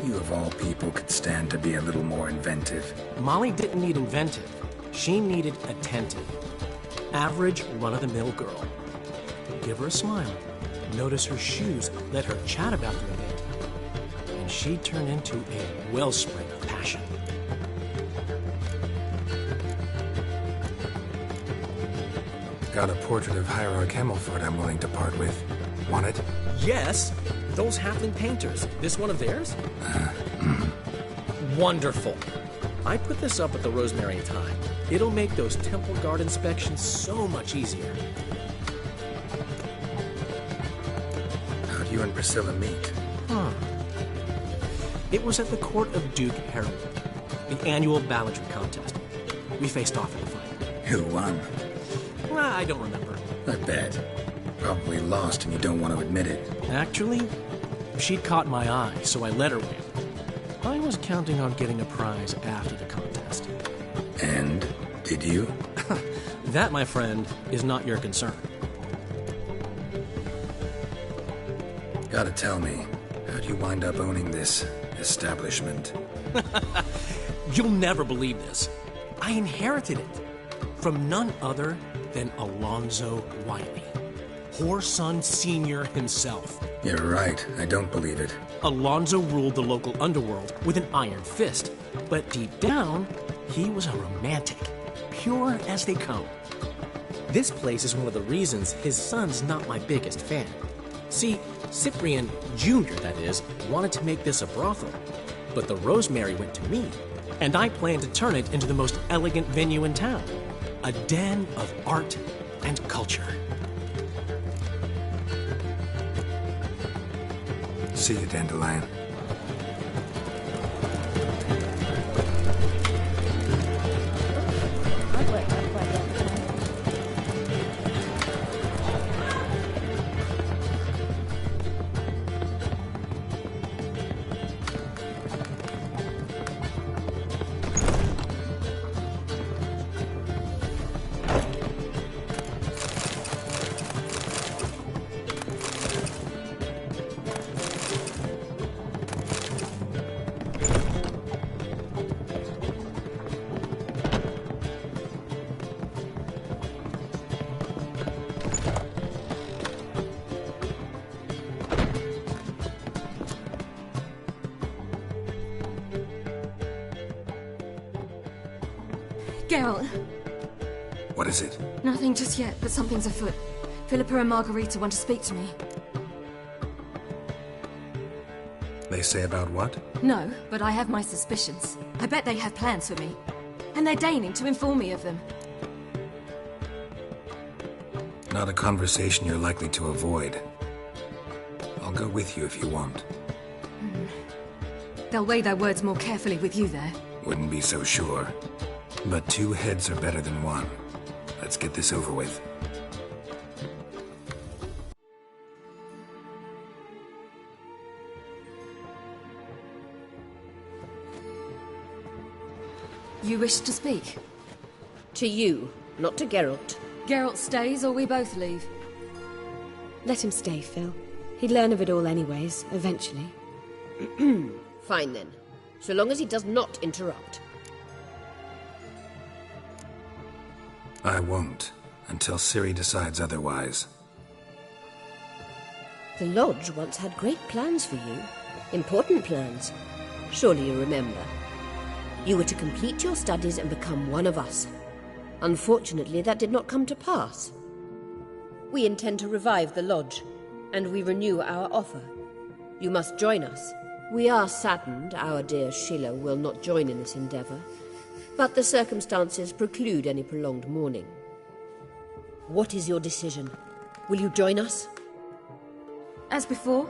You of all people could stand to be a little more inventive. Molly didn't need inventive. She needed attentive. Average, run-of-the-mill girl. Give her a smile. Notice her shoes. Let her chat about them a bit. And she'd turn into a wellspring of passion. Got a portrait of Hierarch Himmelford I'm willing to part with. Want it? Yes! Those halfling painters. This one of theirs? Wonderful. I put this up at the Rosemary in time. It'll make those temple guard inspections so much easier. How'd you and Priscilla meet? It was at the court of Duke Harold, the annual balladry contest. We faced off in a fight. Who won? I don't remember. I bet. Probably lost and you don't want to admit it. Actually, she'd caught my eye, so I let her win. I was counting on getting a prize after the contest. And did you? That, my friend, is not your concern. Gotta tell me, how'd you wind up owning this establishment? You'll never believe this. I inherited it from none other than Alonzo Wilde, Whoreson Sr. himself. You're right, I don't believe it. Alonzo ruled the local underworld with an iron fist, but deep down, he was a romantic, pure as they come. This place is one of the reasons his son's not my biggest fan. See, Cyprian Jr., that is, wanted to make this a brothel, but the Rosemary went to me, and I planned to turn it into the most elegant venue in town, a den of art and culture. See you, Dandelion. Geralt. What is it? Nothing just yet, but something's afoot. Philippa and Margarita want to speak to me. They say about what? No, but I have my suspicions. I bet they have plans for me. And they're deigning to inform me of them. Not a conversation you're likely to avoid. I'll go with you if you want. They'll weigh their words more carefully with you there. Wouldn't be so sure. But 2 heads are better than 1. Let's get this over with. You wish to speak? To you, not to Geralt. Geralt stays or we both leave? Let him stay, Phil. He'd learn of it all anyways, eventually. Fine then. So long as he does not interrupt. I won't, until Ciri decides otherwise. The Lodge once had great plans for you. Important plans. Surely you remember. You were to complete your studies and become one of us. Unfortunately, that did not come to pass. We intend to revive the Lodge, and we renew our offer. You must join us. We are saddened our dear Sheila will not join in this endeavour, but the circumstances preclude any prolonged mourning. What is your decision? Will you join us? As before,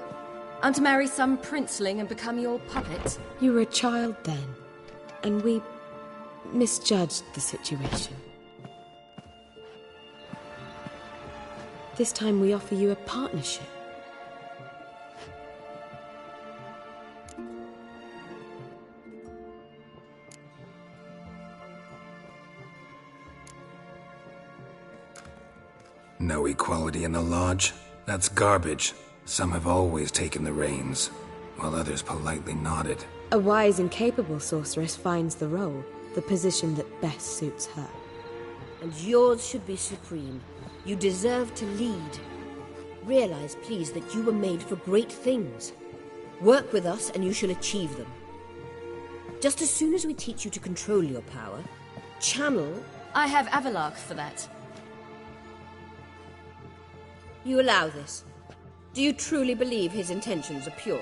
I'm to marry some princeling and become your puppet. You were a child then, and we misjudged the situation. This time we offer you a partnership. No equality in the Lodge? That's garbage. Some have always taken the reins, while others politely nodded. A wise and capable sorceress finds the role, the position that best suits her. And yours should be supreme. You deserve to lead. Realize, please, that you were made for great things. Work with us and you shall achieve them. Just as soon as we teach you to control your power, channel... I have Avalark for that. You allow this? Do you truly believe his intentions are pure?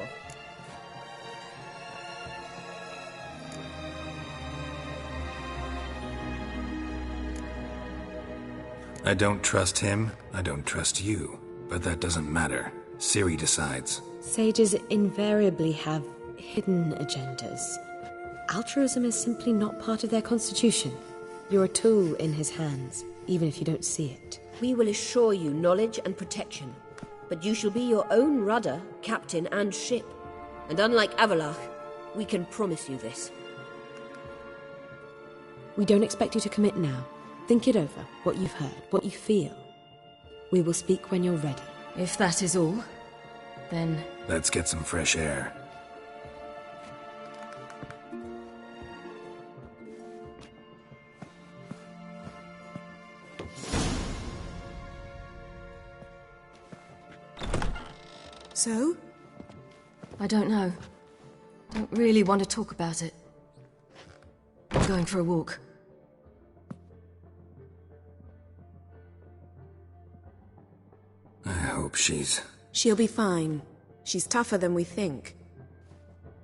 I don't trust him, I don't trust you. But that doesn't matter. Ciri decides. Sages invariably have hidden agendas. Altruism is simply not part of their constitution. You're a tool in his hands, even if you don't see it. We will assure you knowledge and protection, but you shall be your own rudder, captain, and ship. And unlike Avalark, we can promise you this. We don't expect you to commit now. Think it over, what you've heard, what you feel. We will speak when you're ready. If that is all, then... Let's get some fresh air. So? I don't know. Don't really want to talk about it. I'm going for a walk. I hope she's... She'll be fine. She's tougher than we think.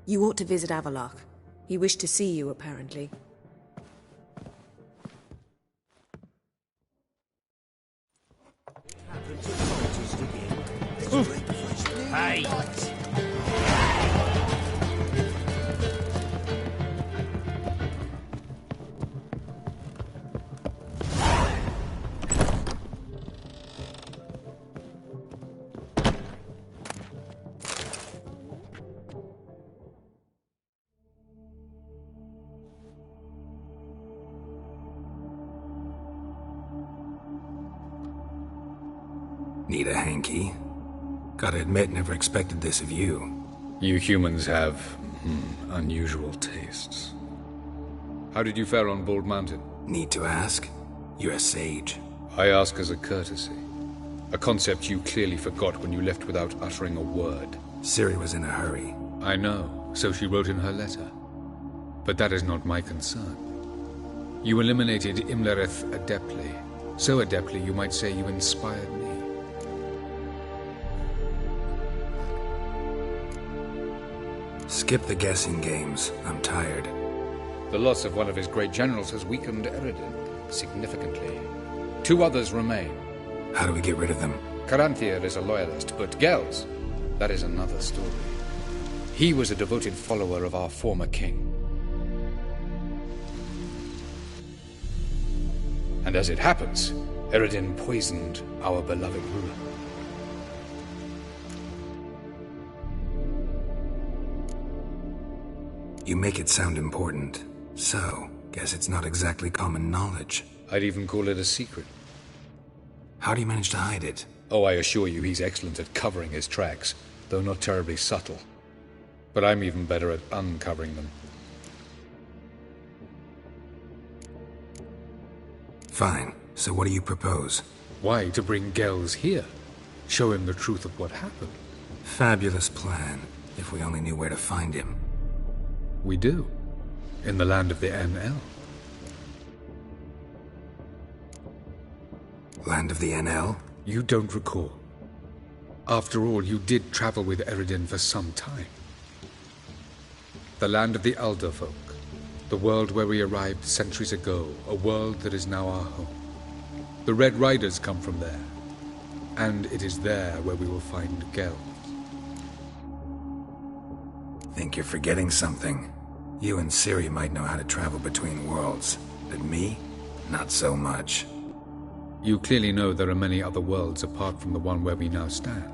You ought to visit Avalark. He wished to see you, apparently. Hey! Need a hanky? Gotta admit, never expected this of you. You humans have unusual tastes. How did you fare on Bald Mountain? Need to ask? You're a sage. I ask as a courtesy. A concept you clearly forgot when you left without uttering a word. Ciri was in a hurry. I know, so she wrote in her letter. But that is not my concern. You eliminated Imlerith adeptly. So adeptly you might say you inspired me. Skip the guessing games. I'm tired. The loss of one of his great generals has weakened Eredin significantly. 2 others remain. How do we get rid of them? Caranthir is a loyalist, but Gels, that is another story. He was a devoted follower of our former king. And as it happens, Eredin poisoned our beloved ruler. You make it sound important. So, guess it's not exactly common knowledge. I'd even call it a secret. How do you manage to hide it? Oh, I assure you he's excellent at covering his tracks, though not terribly subtle. But I'm even better at uncovering them. Fine. So what do you propose? Why, to bring Gels here. Show him the truth of what happened. Fabulous plan, if we only knew where to find him. We do. In the land of the NL. Land of the NL? You don't recall. After all, you did travel with Eredin for some time. The land of the Elder folk. The world where we arrived centuries ago. A world that is now our home. The Red Riders come from there. And it is there where we will find Gels. Think you're forgetting something. You and Ciri might know how to travel between worlds, but me? Not so much. You clearly know there are many other worlds apart from the one where we now stand.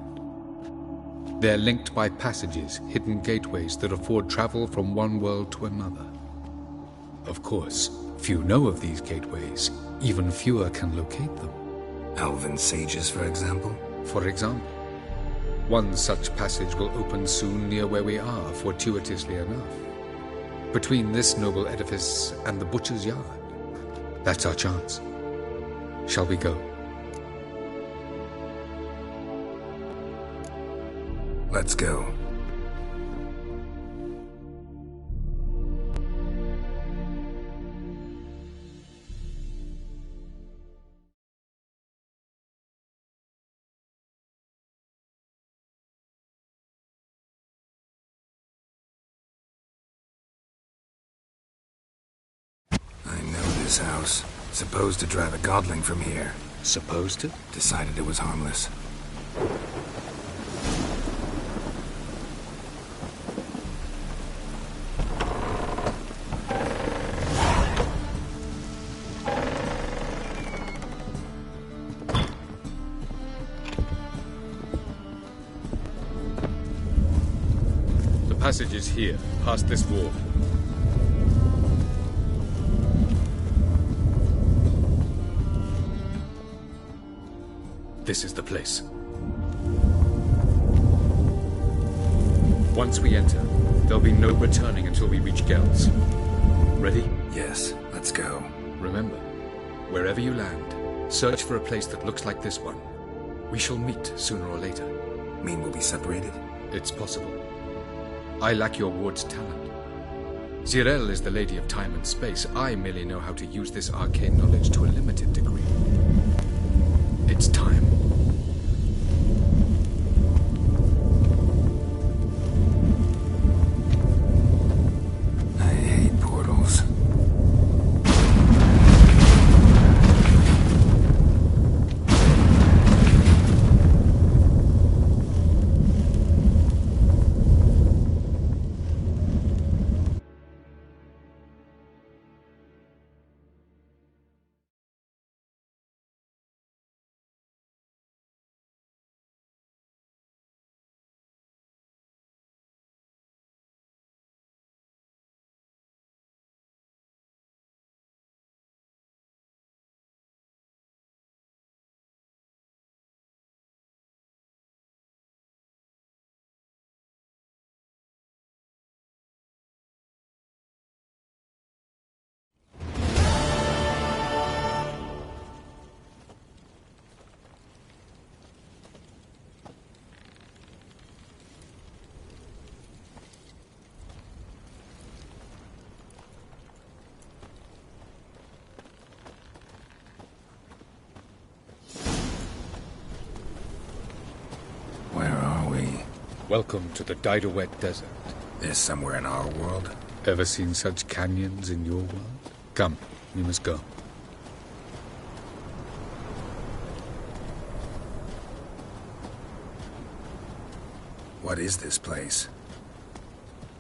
They're linked by passages, hidden gateways that afford travel from one world to another. Of course, few know of these gateways, even fewer can locate them. Elven sages, for example? For example. One such passage will open soon near where we are, fortuitously enough. Between this noble edifice and the butcher's yard. That's our chance. Shall we go? Let's go. I know this house. Supposed to drive a godling from here. Supposed to? Decided it was harmless. The passage is here, past this wall. This is the place. Once we enter, there'll be no returning until we reach Gelds. Ready? Yes, let's go. Remember, wherever you land, search for a place that looks like this one. We shall meet sooner or later. Mean we'll be separated? It's possible. I lack your ward's talent. Zirel is the lady of time and space. I merely know how to use this arcane knowledge to a limited degree. It's time. I hate portals. Welcome to the Didowet Desert. This somewhere in our world? Ever seen such canyons in your world? Come, we must go. What is this place?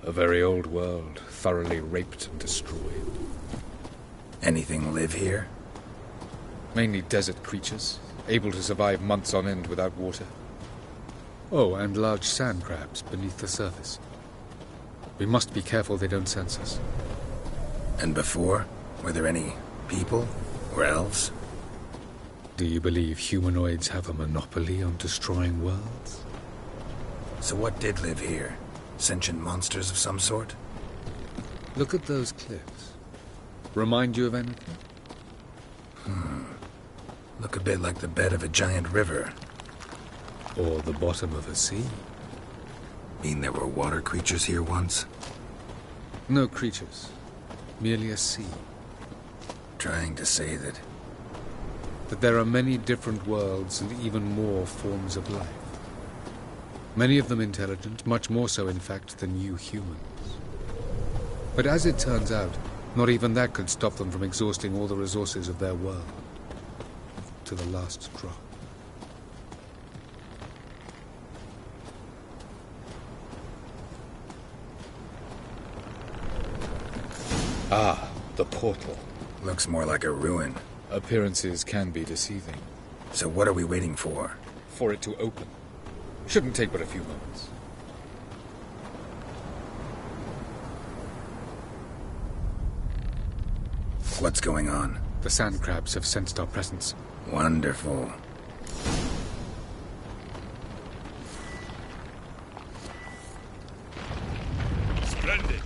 A very old world, thoroughly raped and destroyed. Anything live here? Mainly desert creatures, able to survive months on end without water. Oh, and large sand crabs beneath the surface. We must be careful they don't sense us. And before? Were there any people? Or elves? Do you believe humanoids have a monopoly on destroying worlds? So what did live here? Sentient monsters of some sort? Look at those cliffs. Remind you of anything? Look a bit like the bed of a giant river. Or the bottom of a sea. Mean there were water creatures here once? No creatures. Merely a sea. Trying to say that there are many different worlds and even more forms of life. Many of them intelligent, much more so in fact than you humans. But as it turns out, not even that could stop them from exhausting all the resources of their world. To the last drop. Ah, the portal. Looks more like a ruin. Appearances can be deceiving. So what are we waiting for? For it to open. Shouldn't take but a few moments. What's going on? The sand crabs have sensed our presence. Wonderful. Splendid.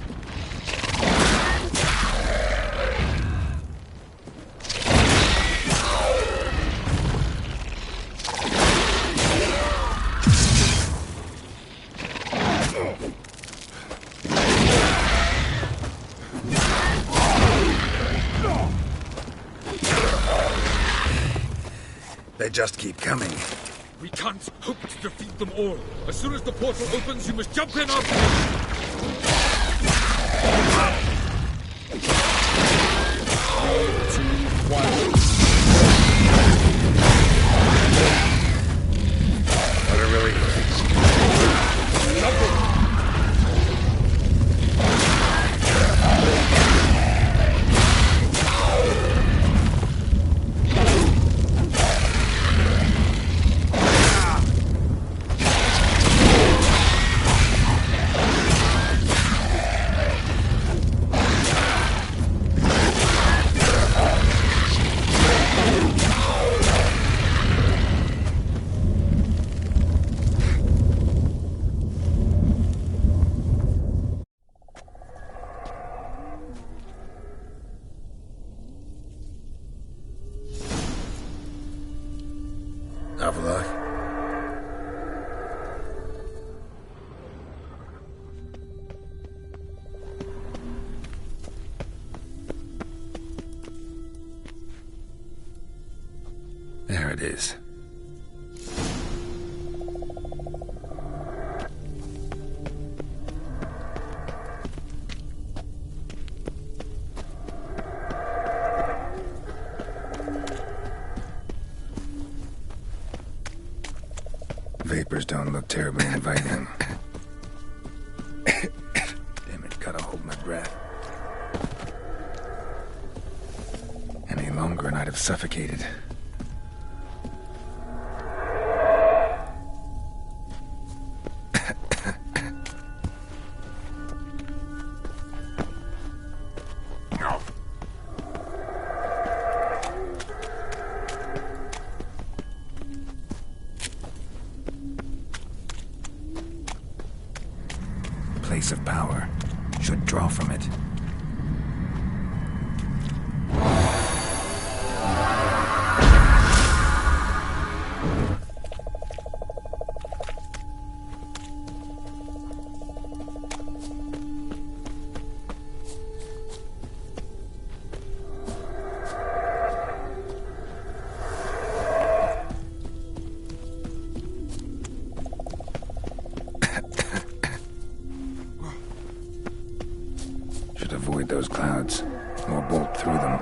They just keep coming. We can't hope to defeat them all. As soon as the portal opens, you must jump in after them. What a relief. Avaloch. There it is. Vapors don't look terribly inviting. Damn it, gotta hold my breath. Any longer and I'd have suffocated. Place of power should draw from it. Avoid those clouds, or bolt through them.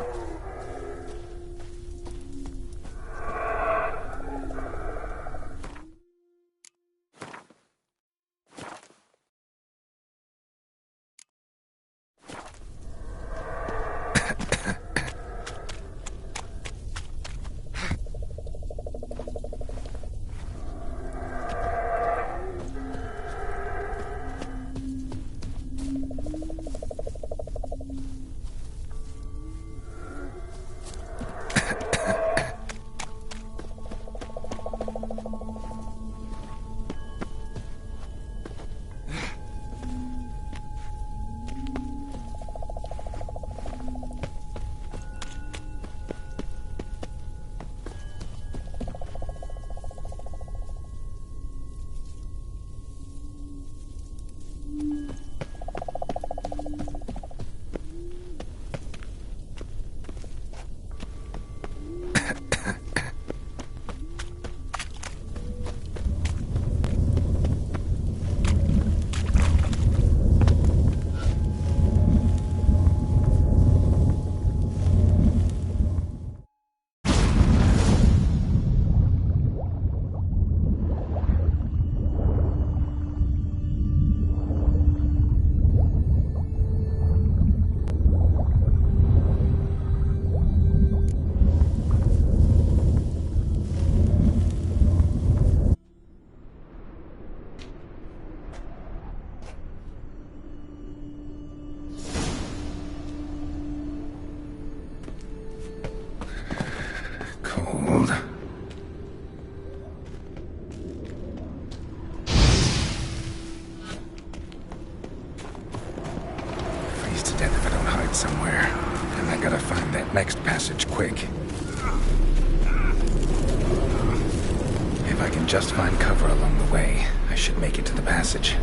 exit somewhere, and I gotta find that next passage quick. If I can just find cover along the way, I should make it to the passage.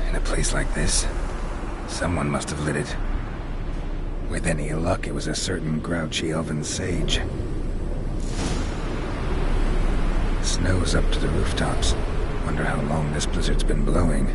In a place like this, someone must have lit it. With any luck, it was a certain grouchy elven sage. Snow's up to the rooftops. Wonder how long this blizzard's been blowing.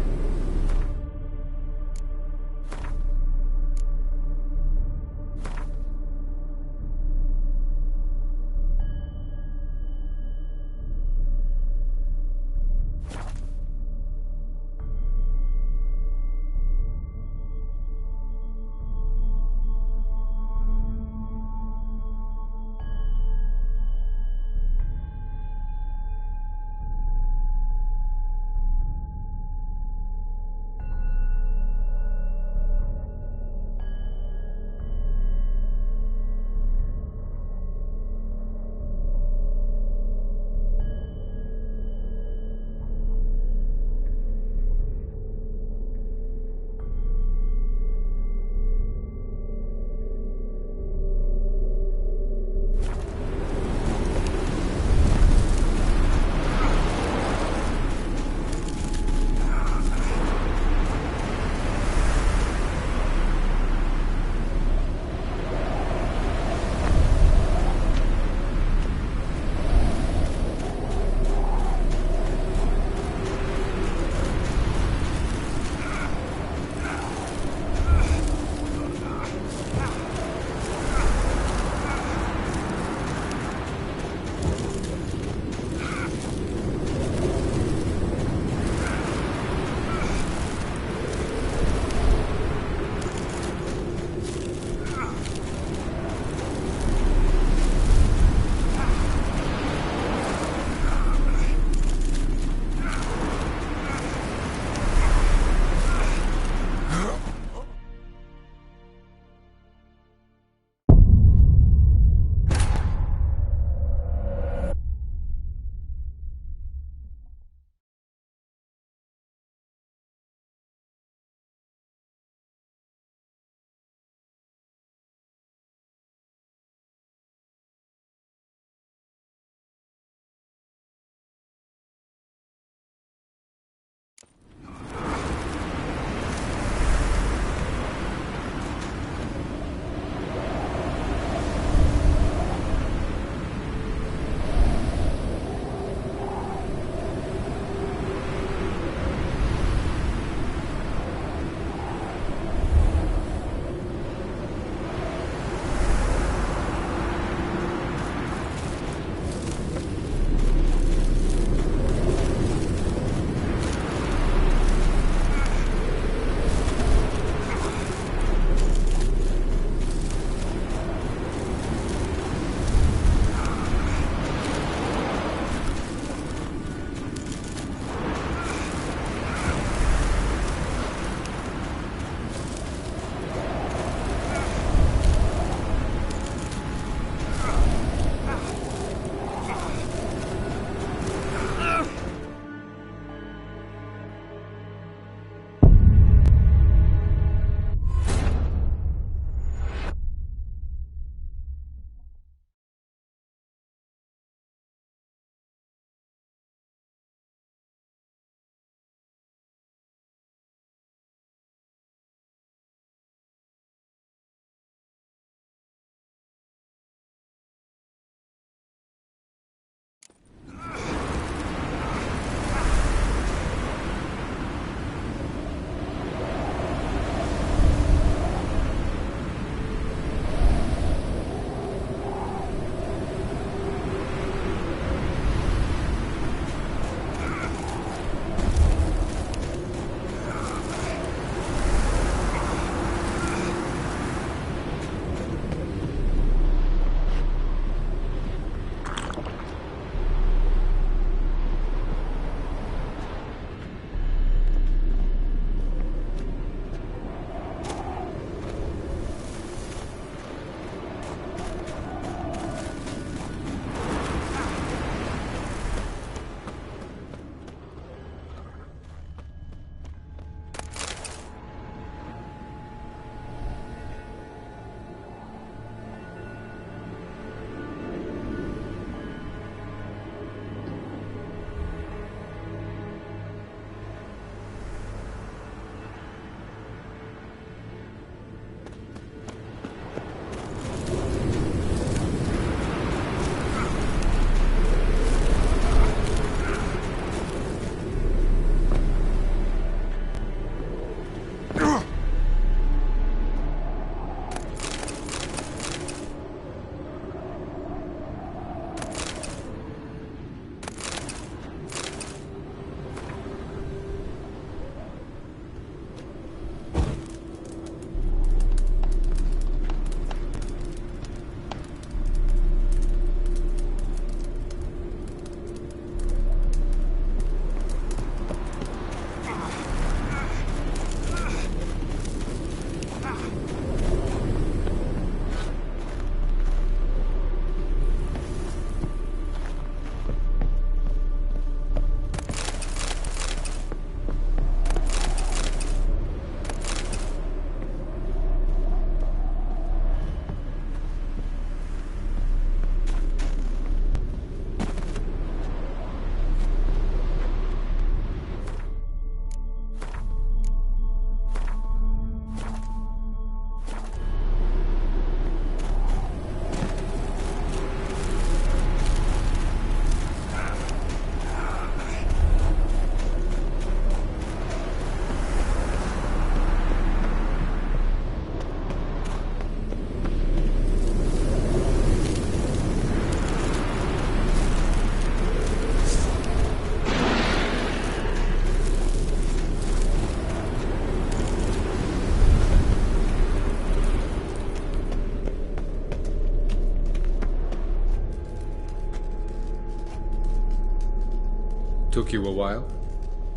Took you a while?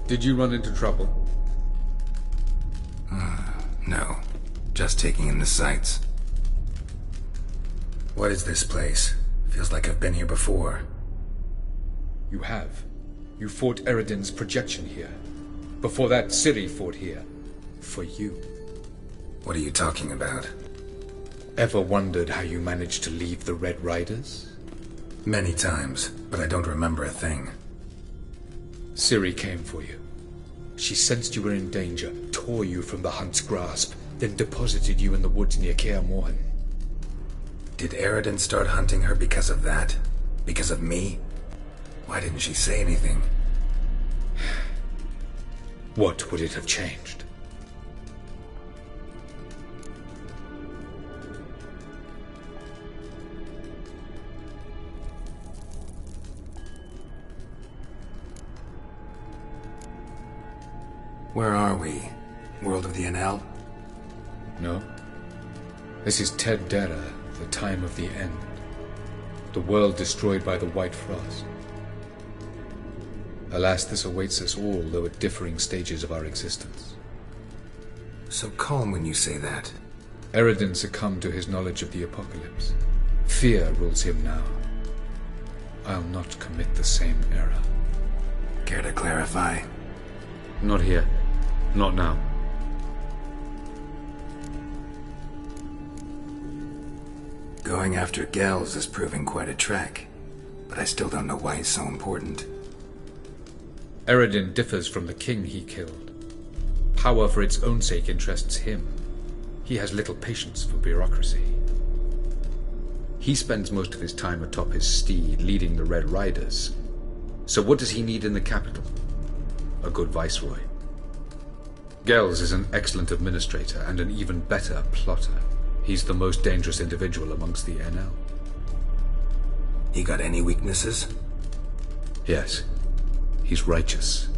Did you run into trouble? No. Just taking in the sights. What is this place? Feels like I've been here before. You have. You fought Eredin's projection here. Before that, Ciri fought here. For you. What are you talking about? Ever wondered how you managed to leave the Red Riders? Many times, but I don't remember a thing. Ciri came for you. She sensed you were in danger, tore you from the Hunt's grasp, then deposited you in the woods near Kaer Morhen. Did Eredin start hunting her because of that? Because of me? Why didn't she say anything? What would it have changed? Where are we? World of the Enel? No. This is Ted Dera, the time of the end. The world destroyed by the White Frost. Alas, this awaits us all, though at differing stages of our existence. So calm when you say that. Eredin succumbed to his knowledge of the apocalypse. Fear rules him now. I'll not commit the same error. Care to clarify? Not here. Not now. Going after Gels is proving quite a trek, but I still don't know why he's so important. Eredin differs from the king he killed. Power for its own sake interests him. He has little patience for bureaucracy. He spends most of his time atop his steed, leading the Red Riders. So what does he need in the capital? A good viceroy. Gels is an excellent administrator and an even better plotter. He's the most dangerous individual amongst the Enel. He got any weaknesses? Yes. He's righteous.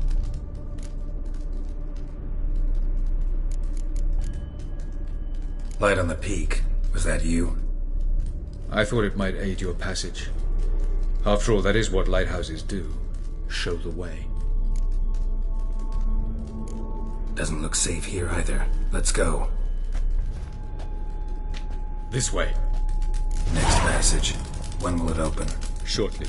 Light on the peak. Was that you? I thought it might aid your passage. After all, that is what lighthouses do. Show the way. Doesn't look safe here either. Let's go. This way. Next passage. When will it open? Shortly.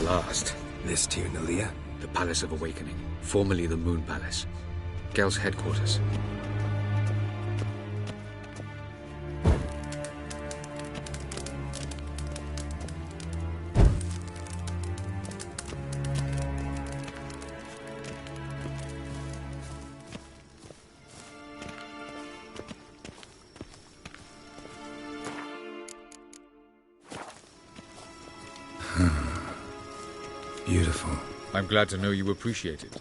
Last. This Tyr Nalia? The Palace of Awakening, formerly the Moon Palace. Gel's headquarters. Beautiful. I'm glad to know you appreciate it.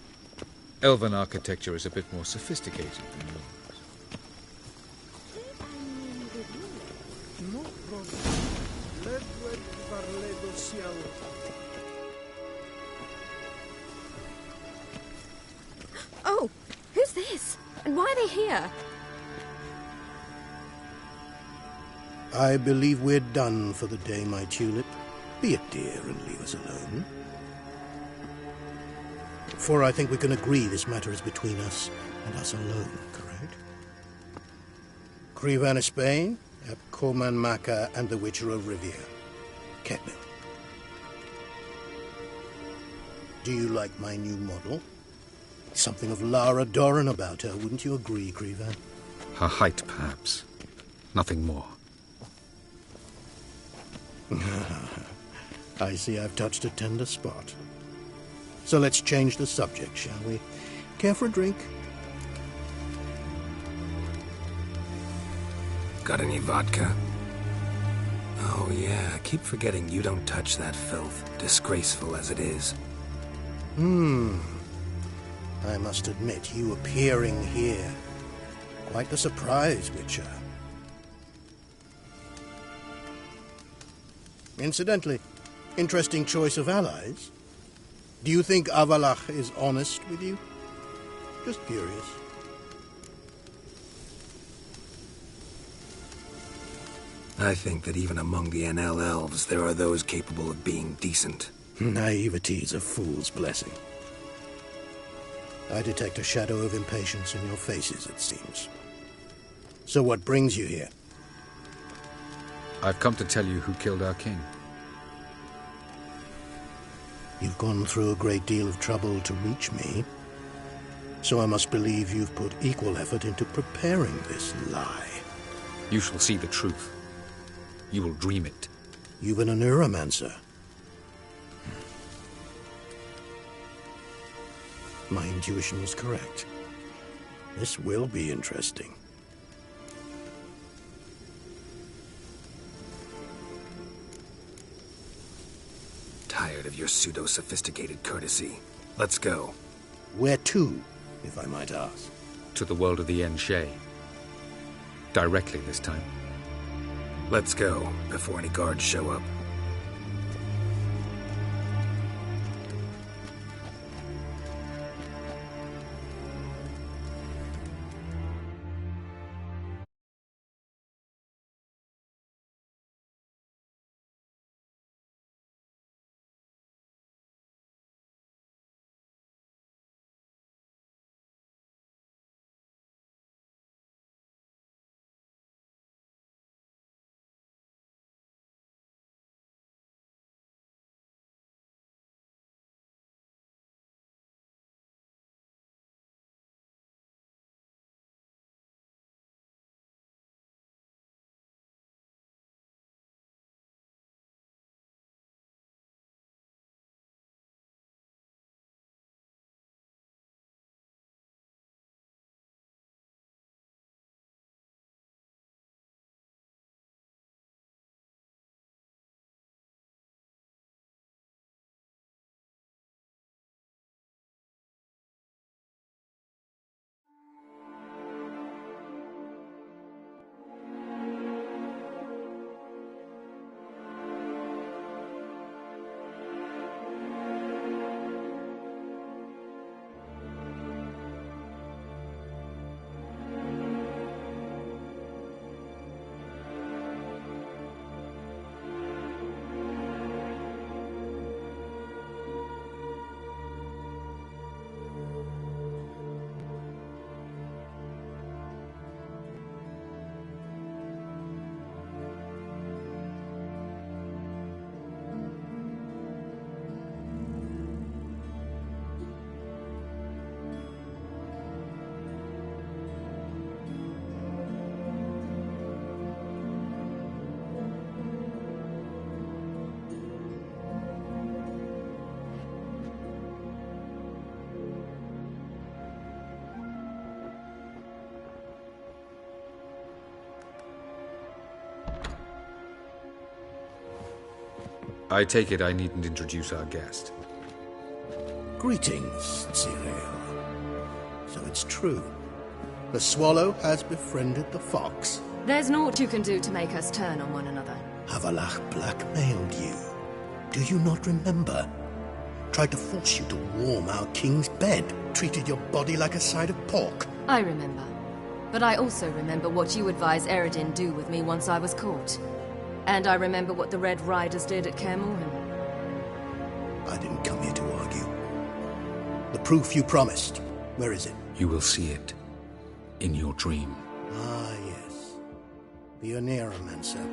Elven architecture is a bit more sophisticated than yours. Oh, who's this? And why are they here? I believe we're done for the day, my tulip. Be a dear and leave us alone. For I think we can agree this matter is between us and us alone, correct? Krivan of Spain, Koman Maka, and the Witcher of Rivia. Ketmil. Do you like my new model? Something of Lara Doran about her, wouldn't you agree, Krivan? Her height, perhaps. Nothing more. I see I've touched a tender spot. So let's change the subject, shall we? Care for a drink? Got any vodka? Oh yeah, I keep forgetting you don't touch that filth, disgraceful as it is. I must admit, you appearing here, Quite the surprise, Witcher. Incidentally, interesting choice of allies. Do you think Avalach is honest with you? Just curious. I think that even among the NL elves, there are those capable of being decent. Naivety is a fool's blessing. I detect a shadow of impatience in your faces, it seems. So what brings you here? I've come to tell you who killed our king. You've gone through a great deal of trouble to reach me, so I must believe you've put equal effort into preparing this lie. You shall see the truth. You will dream it. You've been a neuromancer. My intuition was correct. This will be interesting. Tired of your pseudo-sophisticated courtesy. Let's go. Where to, if I might ask? To the world of the Enshe. Directly this time. Let's go, before any guards show up. I take it I needn't introduce our guest. Greetings, Cyril. So it's true. The swallow has befriended the fox. There's naught you can do to make us turn on one another. Avalach blackmailed you. Do you not remember? Tried to force you to warm our king's bed. Treated your body like a side of pork. I remember. But I also remember what you advised Eredin do with me once I was caught. And I remember what the Red Riders did at Kaer Morhen. I didn't come here to argue. The proof you promised, where is it? You will see it in your dream. Ah, yes. The Neuromancer.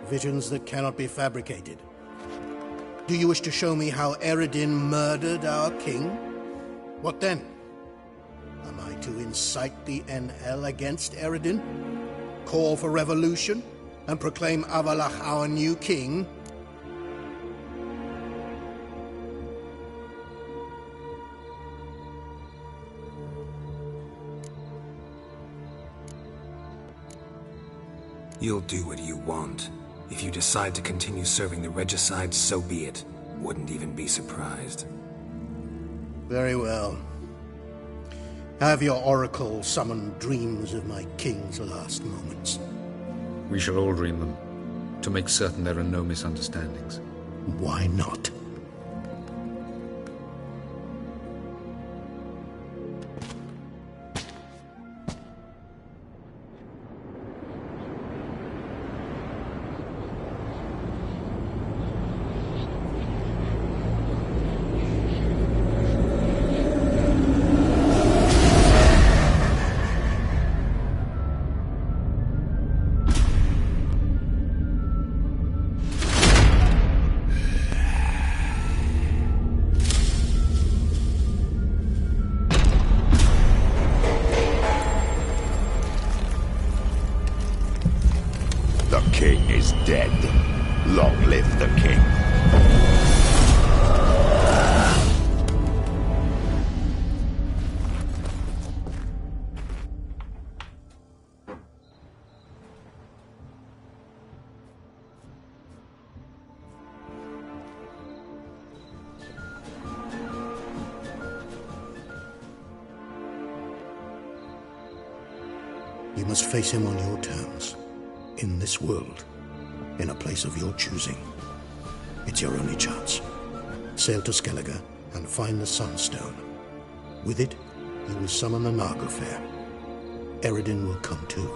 Visions that cannot be fabricated. Do you wish to show me how Eredin murdered our king? What then? Am I to incite the NL against Eredin? Call for revolution? And proclaim Avalach our new king? You'll do what you want. If you decide to continue serving the regicide, so be it. Wouldn't even be surprised. Very well. Have your oracle summon dreams of my king's last moments? We shall all dream them, to make certain there are no misunderstandings. Why not? The king is dead. Long live the king. You must face him on your terms. In this world. In a place of your choosing. It's your only chance. Sail to Skellige and find the Sunstone. With it, you will summon the Naga Fair. Eredin will come too.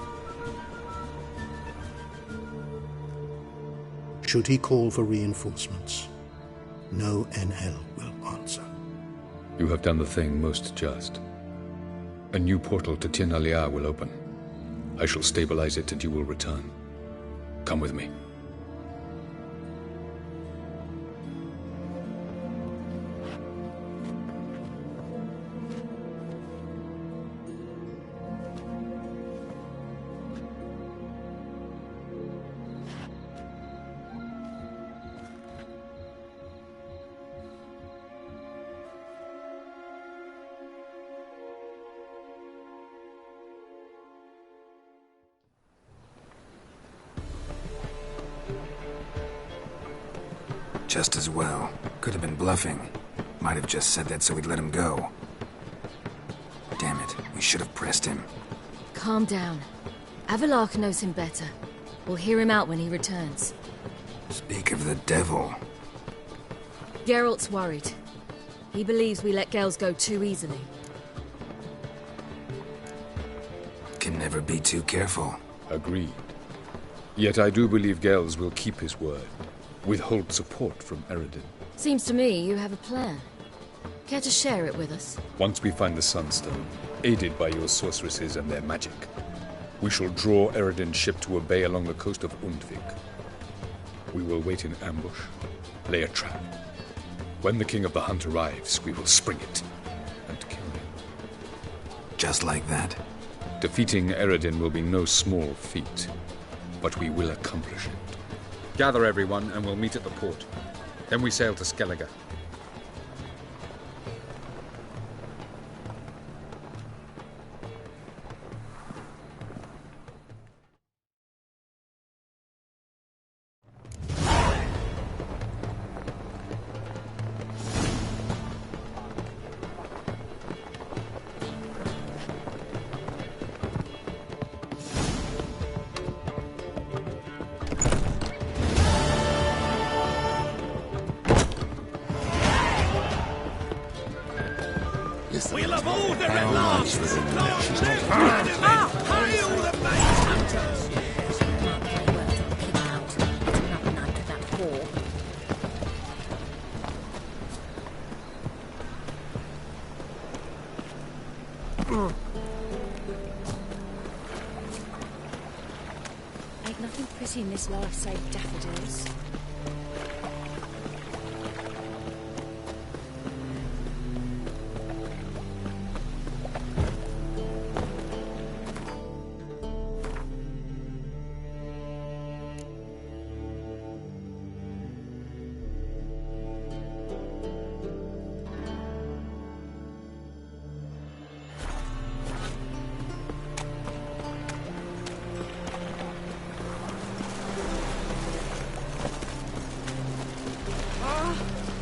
Should he call for reinforcements, no NL will answer. You have done the thing most just. A new portal to Tin Alia will open. I shall stabilize it and you will return. Come with me. Just as well. Could have been bluffing. Might have just said that so we'd let him go. Damn it, we should have pressed him. Calm down. Avalok knows him better. We'll hear him out when he returns. Speak of the devil. Geralt's worried. He believes we let Gels go too easily. Can never be too careful. Agreed. Yet I do believe Gels will keep his word. Withhold support from Eredin. Seems to me you have a plan. Care to share it with us? Once we find the Sunstone, aided by your sorceresses and their magic, we shall draw Eredin's ship to a bay along the coast of Undvik. We will wait in ambush, lay a trap. When the King of the Hunt arrives, we will spring it and kill him. Just like that? Defeating Eredin will be no small feat, but we will accomplish it. Gather everyone, and we'll meet at the port. Then we sail to Skellige. We'll have order at last! Hail the mate hunters! Ain't nothing pretty in this life save daffodils.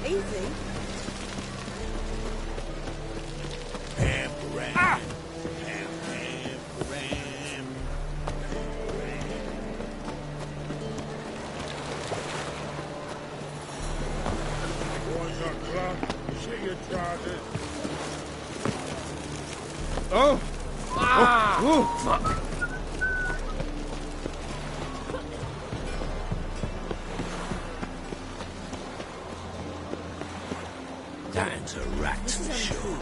Easy. Emperor. Oh! Ah! Oh! Fuck! That's a rat for sure.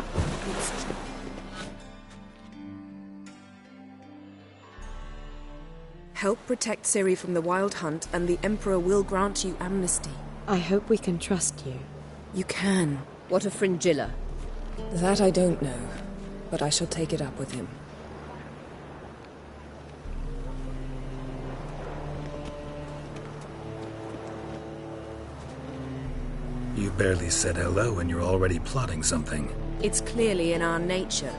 Help protect Ciri from the Wild Hunt, and the Emperor will grant you amnesty. I hope we can trust you. You can. What of Fringilla? That I don't know, but I shall take it up with him. You barely said hello and you're already plotting something. It's clearly in our nature.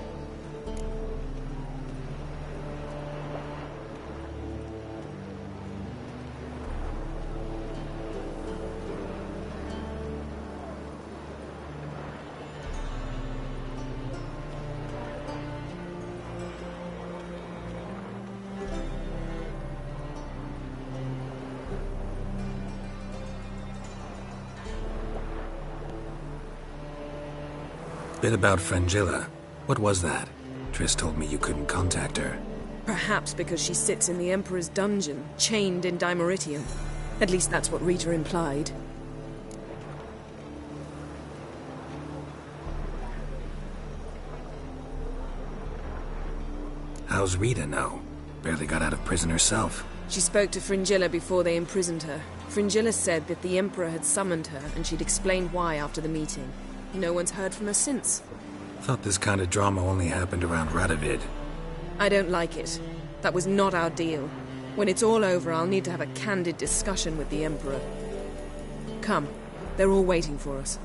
Bit about Fringilla. What was that? Triss told me you couldn't contact her. Perhaps because she sits in the Emperor's dungeon, chained in Dimeritium. At least that's what Rita implied. How's Rita know? Barely got out of prison herself. She spoke to Fringilla before they imprisoned her. Fringilla said that the Emperor had summoned her, and she'd explained why after the meeting. No one's heard from her since. Thought this kind of drama only happened around Radovid. I don't like it. That was not our deal. When it's all over, I'll need to have a candid discussion with the Emperor. Come. They're all waiting for us.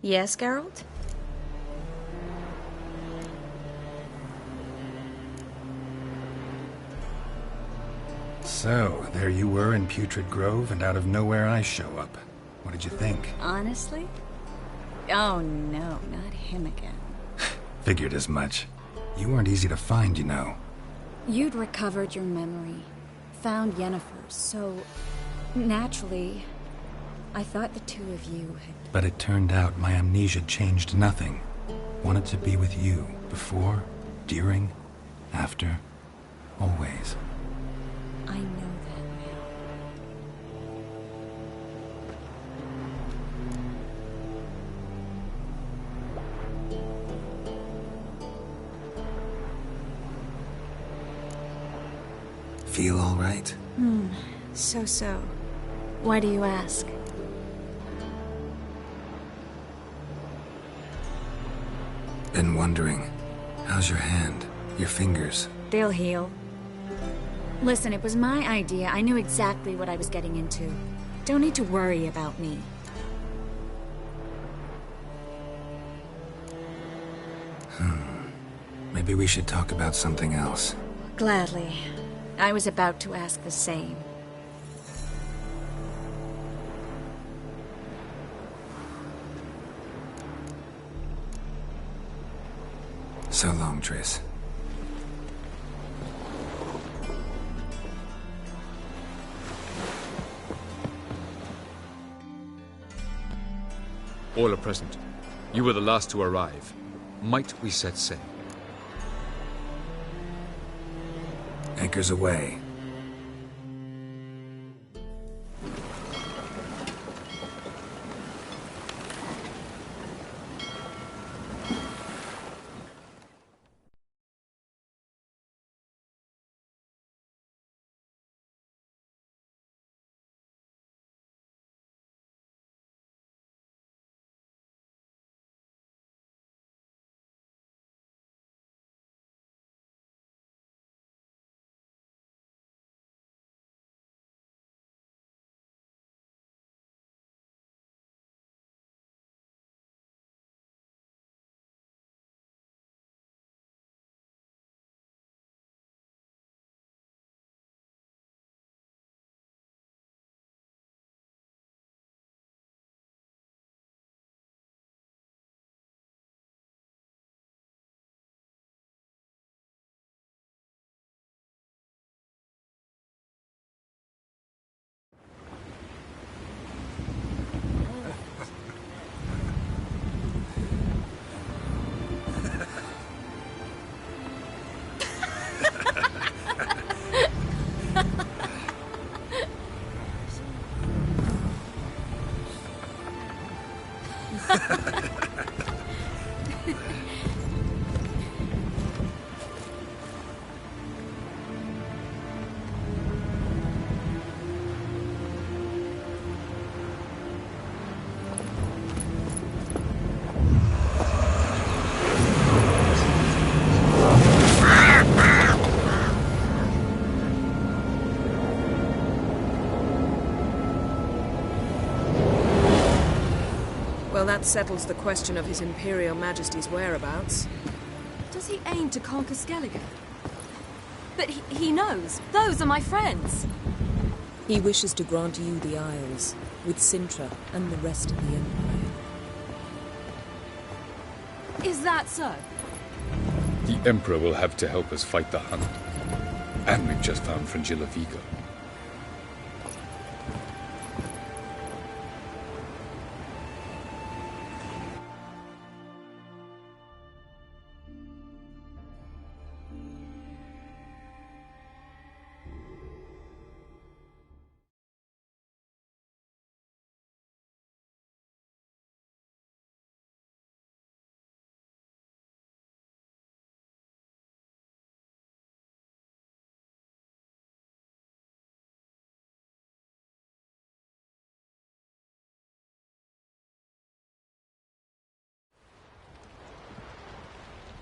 Yes, Geralt? So, there you were in Putrid Grove, and out of nowhere I show up. What did you think? Honestly? Oh no, not him again. Figured as much. You weren't easy to find, you know. You'd recovered your memory, found Yennefer, so naturally, I thought the two of you had... But it turned out my amnesia changed nothing. Wanted to be with you, before, during, after, always. I know that now. Feel all right? So. Why do you ask? Been wondering. How's your hand? Your fingers? They'll heal. Listen, it was my idea. I knew exactly what I was getting into. Don't need to worry about me. Maybe we should talk about something else. Gladly. I was about to ask the same. So long, Triss. All are present. You were the last to arrive. Might we set sail? Anchors away. Well, that settles the question of His Imperial Majesty's whereabouts. Does he aim to conquer Skellige? But he knows. Those are my friends. He wishes to grant you the Isles, with Sintra and the rest of the Empire. Is that so? The Emperor will have to help us fight the Hunt. And we've just found Fringilla Vigo.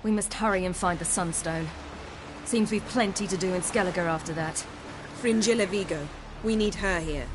We must hurry and find the Sunstone. Seems we've plenty to do in Skellige after that. Fringilla Vigo. We need her here.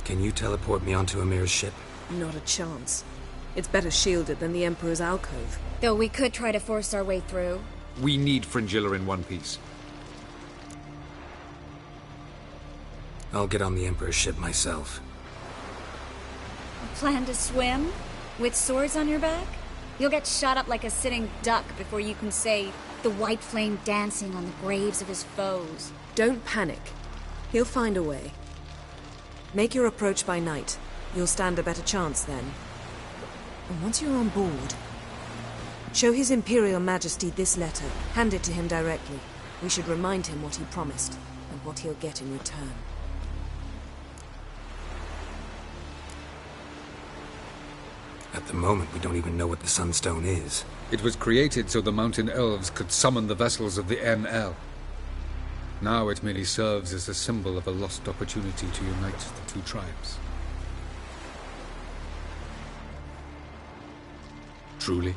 Can you teleport me onto Amir's ship? Not a chance. It's better shielded than the Emperor's alcove. Though we could try to force our way through. We need Fringilla in one piece. I'll get on the Emperor's ship myself. Plan to swim? With swords on your back? You'll get shot up like a sitting duck before you can say the white flame dancing on the graves of his foes. Don't panic. He'll find a way. Make your approach by night. You'll stand a better chance then. And once you're on board, show His Imperial Majesty this letter. Hand it to him directly. We should remind him what he promised, and what he'll get in return. At the moment, we don't even know what the Sunstone is. It was created so the Mountain Elves could summon the vessels of the NL. Now it merely serves as a symbol of a lost opportunity to unite the two tribes. Truly?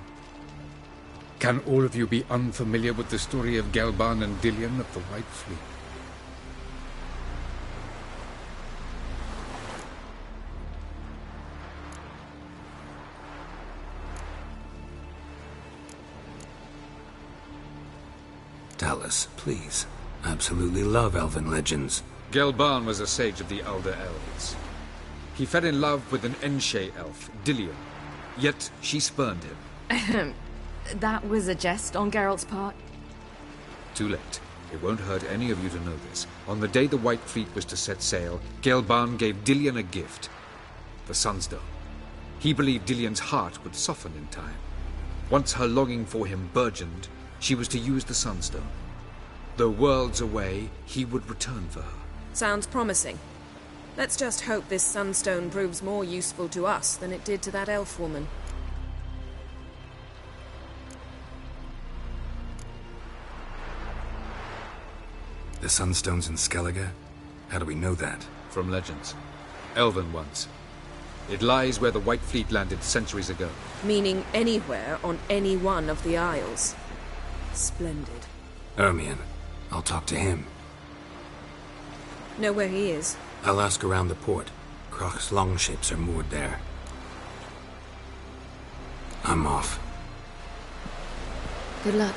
Can all of you be unfamiliar with the story of Gelban and Dillion of the White Fleet? Tell us, please. Absolutely love elven legends. Gelban was a sage of the Elder Elves. He fell in love with an Enshe elf, Dillion, yet she spurned him. That was a jest on Geralt's part? Too late. It won't hurt any of you to know this. On the day the White Fleet was to set sail, Gelban gave Dillion a gift. The Sunstone. He believed Dillion's heart would soften in time. Once her longing for him burgeoned, she was to use the Sunstone. Though worlds away, he would return for her. Sounds promising. Let's just hope this Sunstone proves more useful to us than it did to that elf woman. The Sunstone's in Skellige? How do we know that? From legends. Elven ones. It lies where the White Fleet landed centuries ago. Meaning anywhere on any one of the Isles. Splendid. Ermion. I'll talk to him. Know where he is? I'll ask around the port. Croc's longships are moored there. I'm off. Good luck.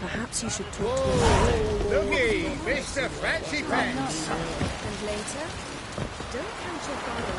Perhaps you should talk to him. Looky, Mr. Fancy Pants. And later, don't count your father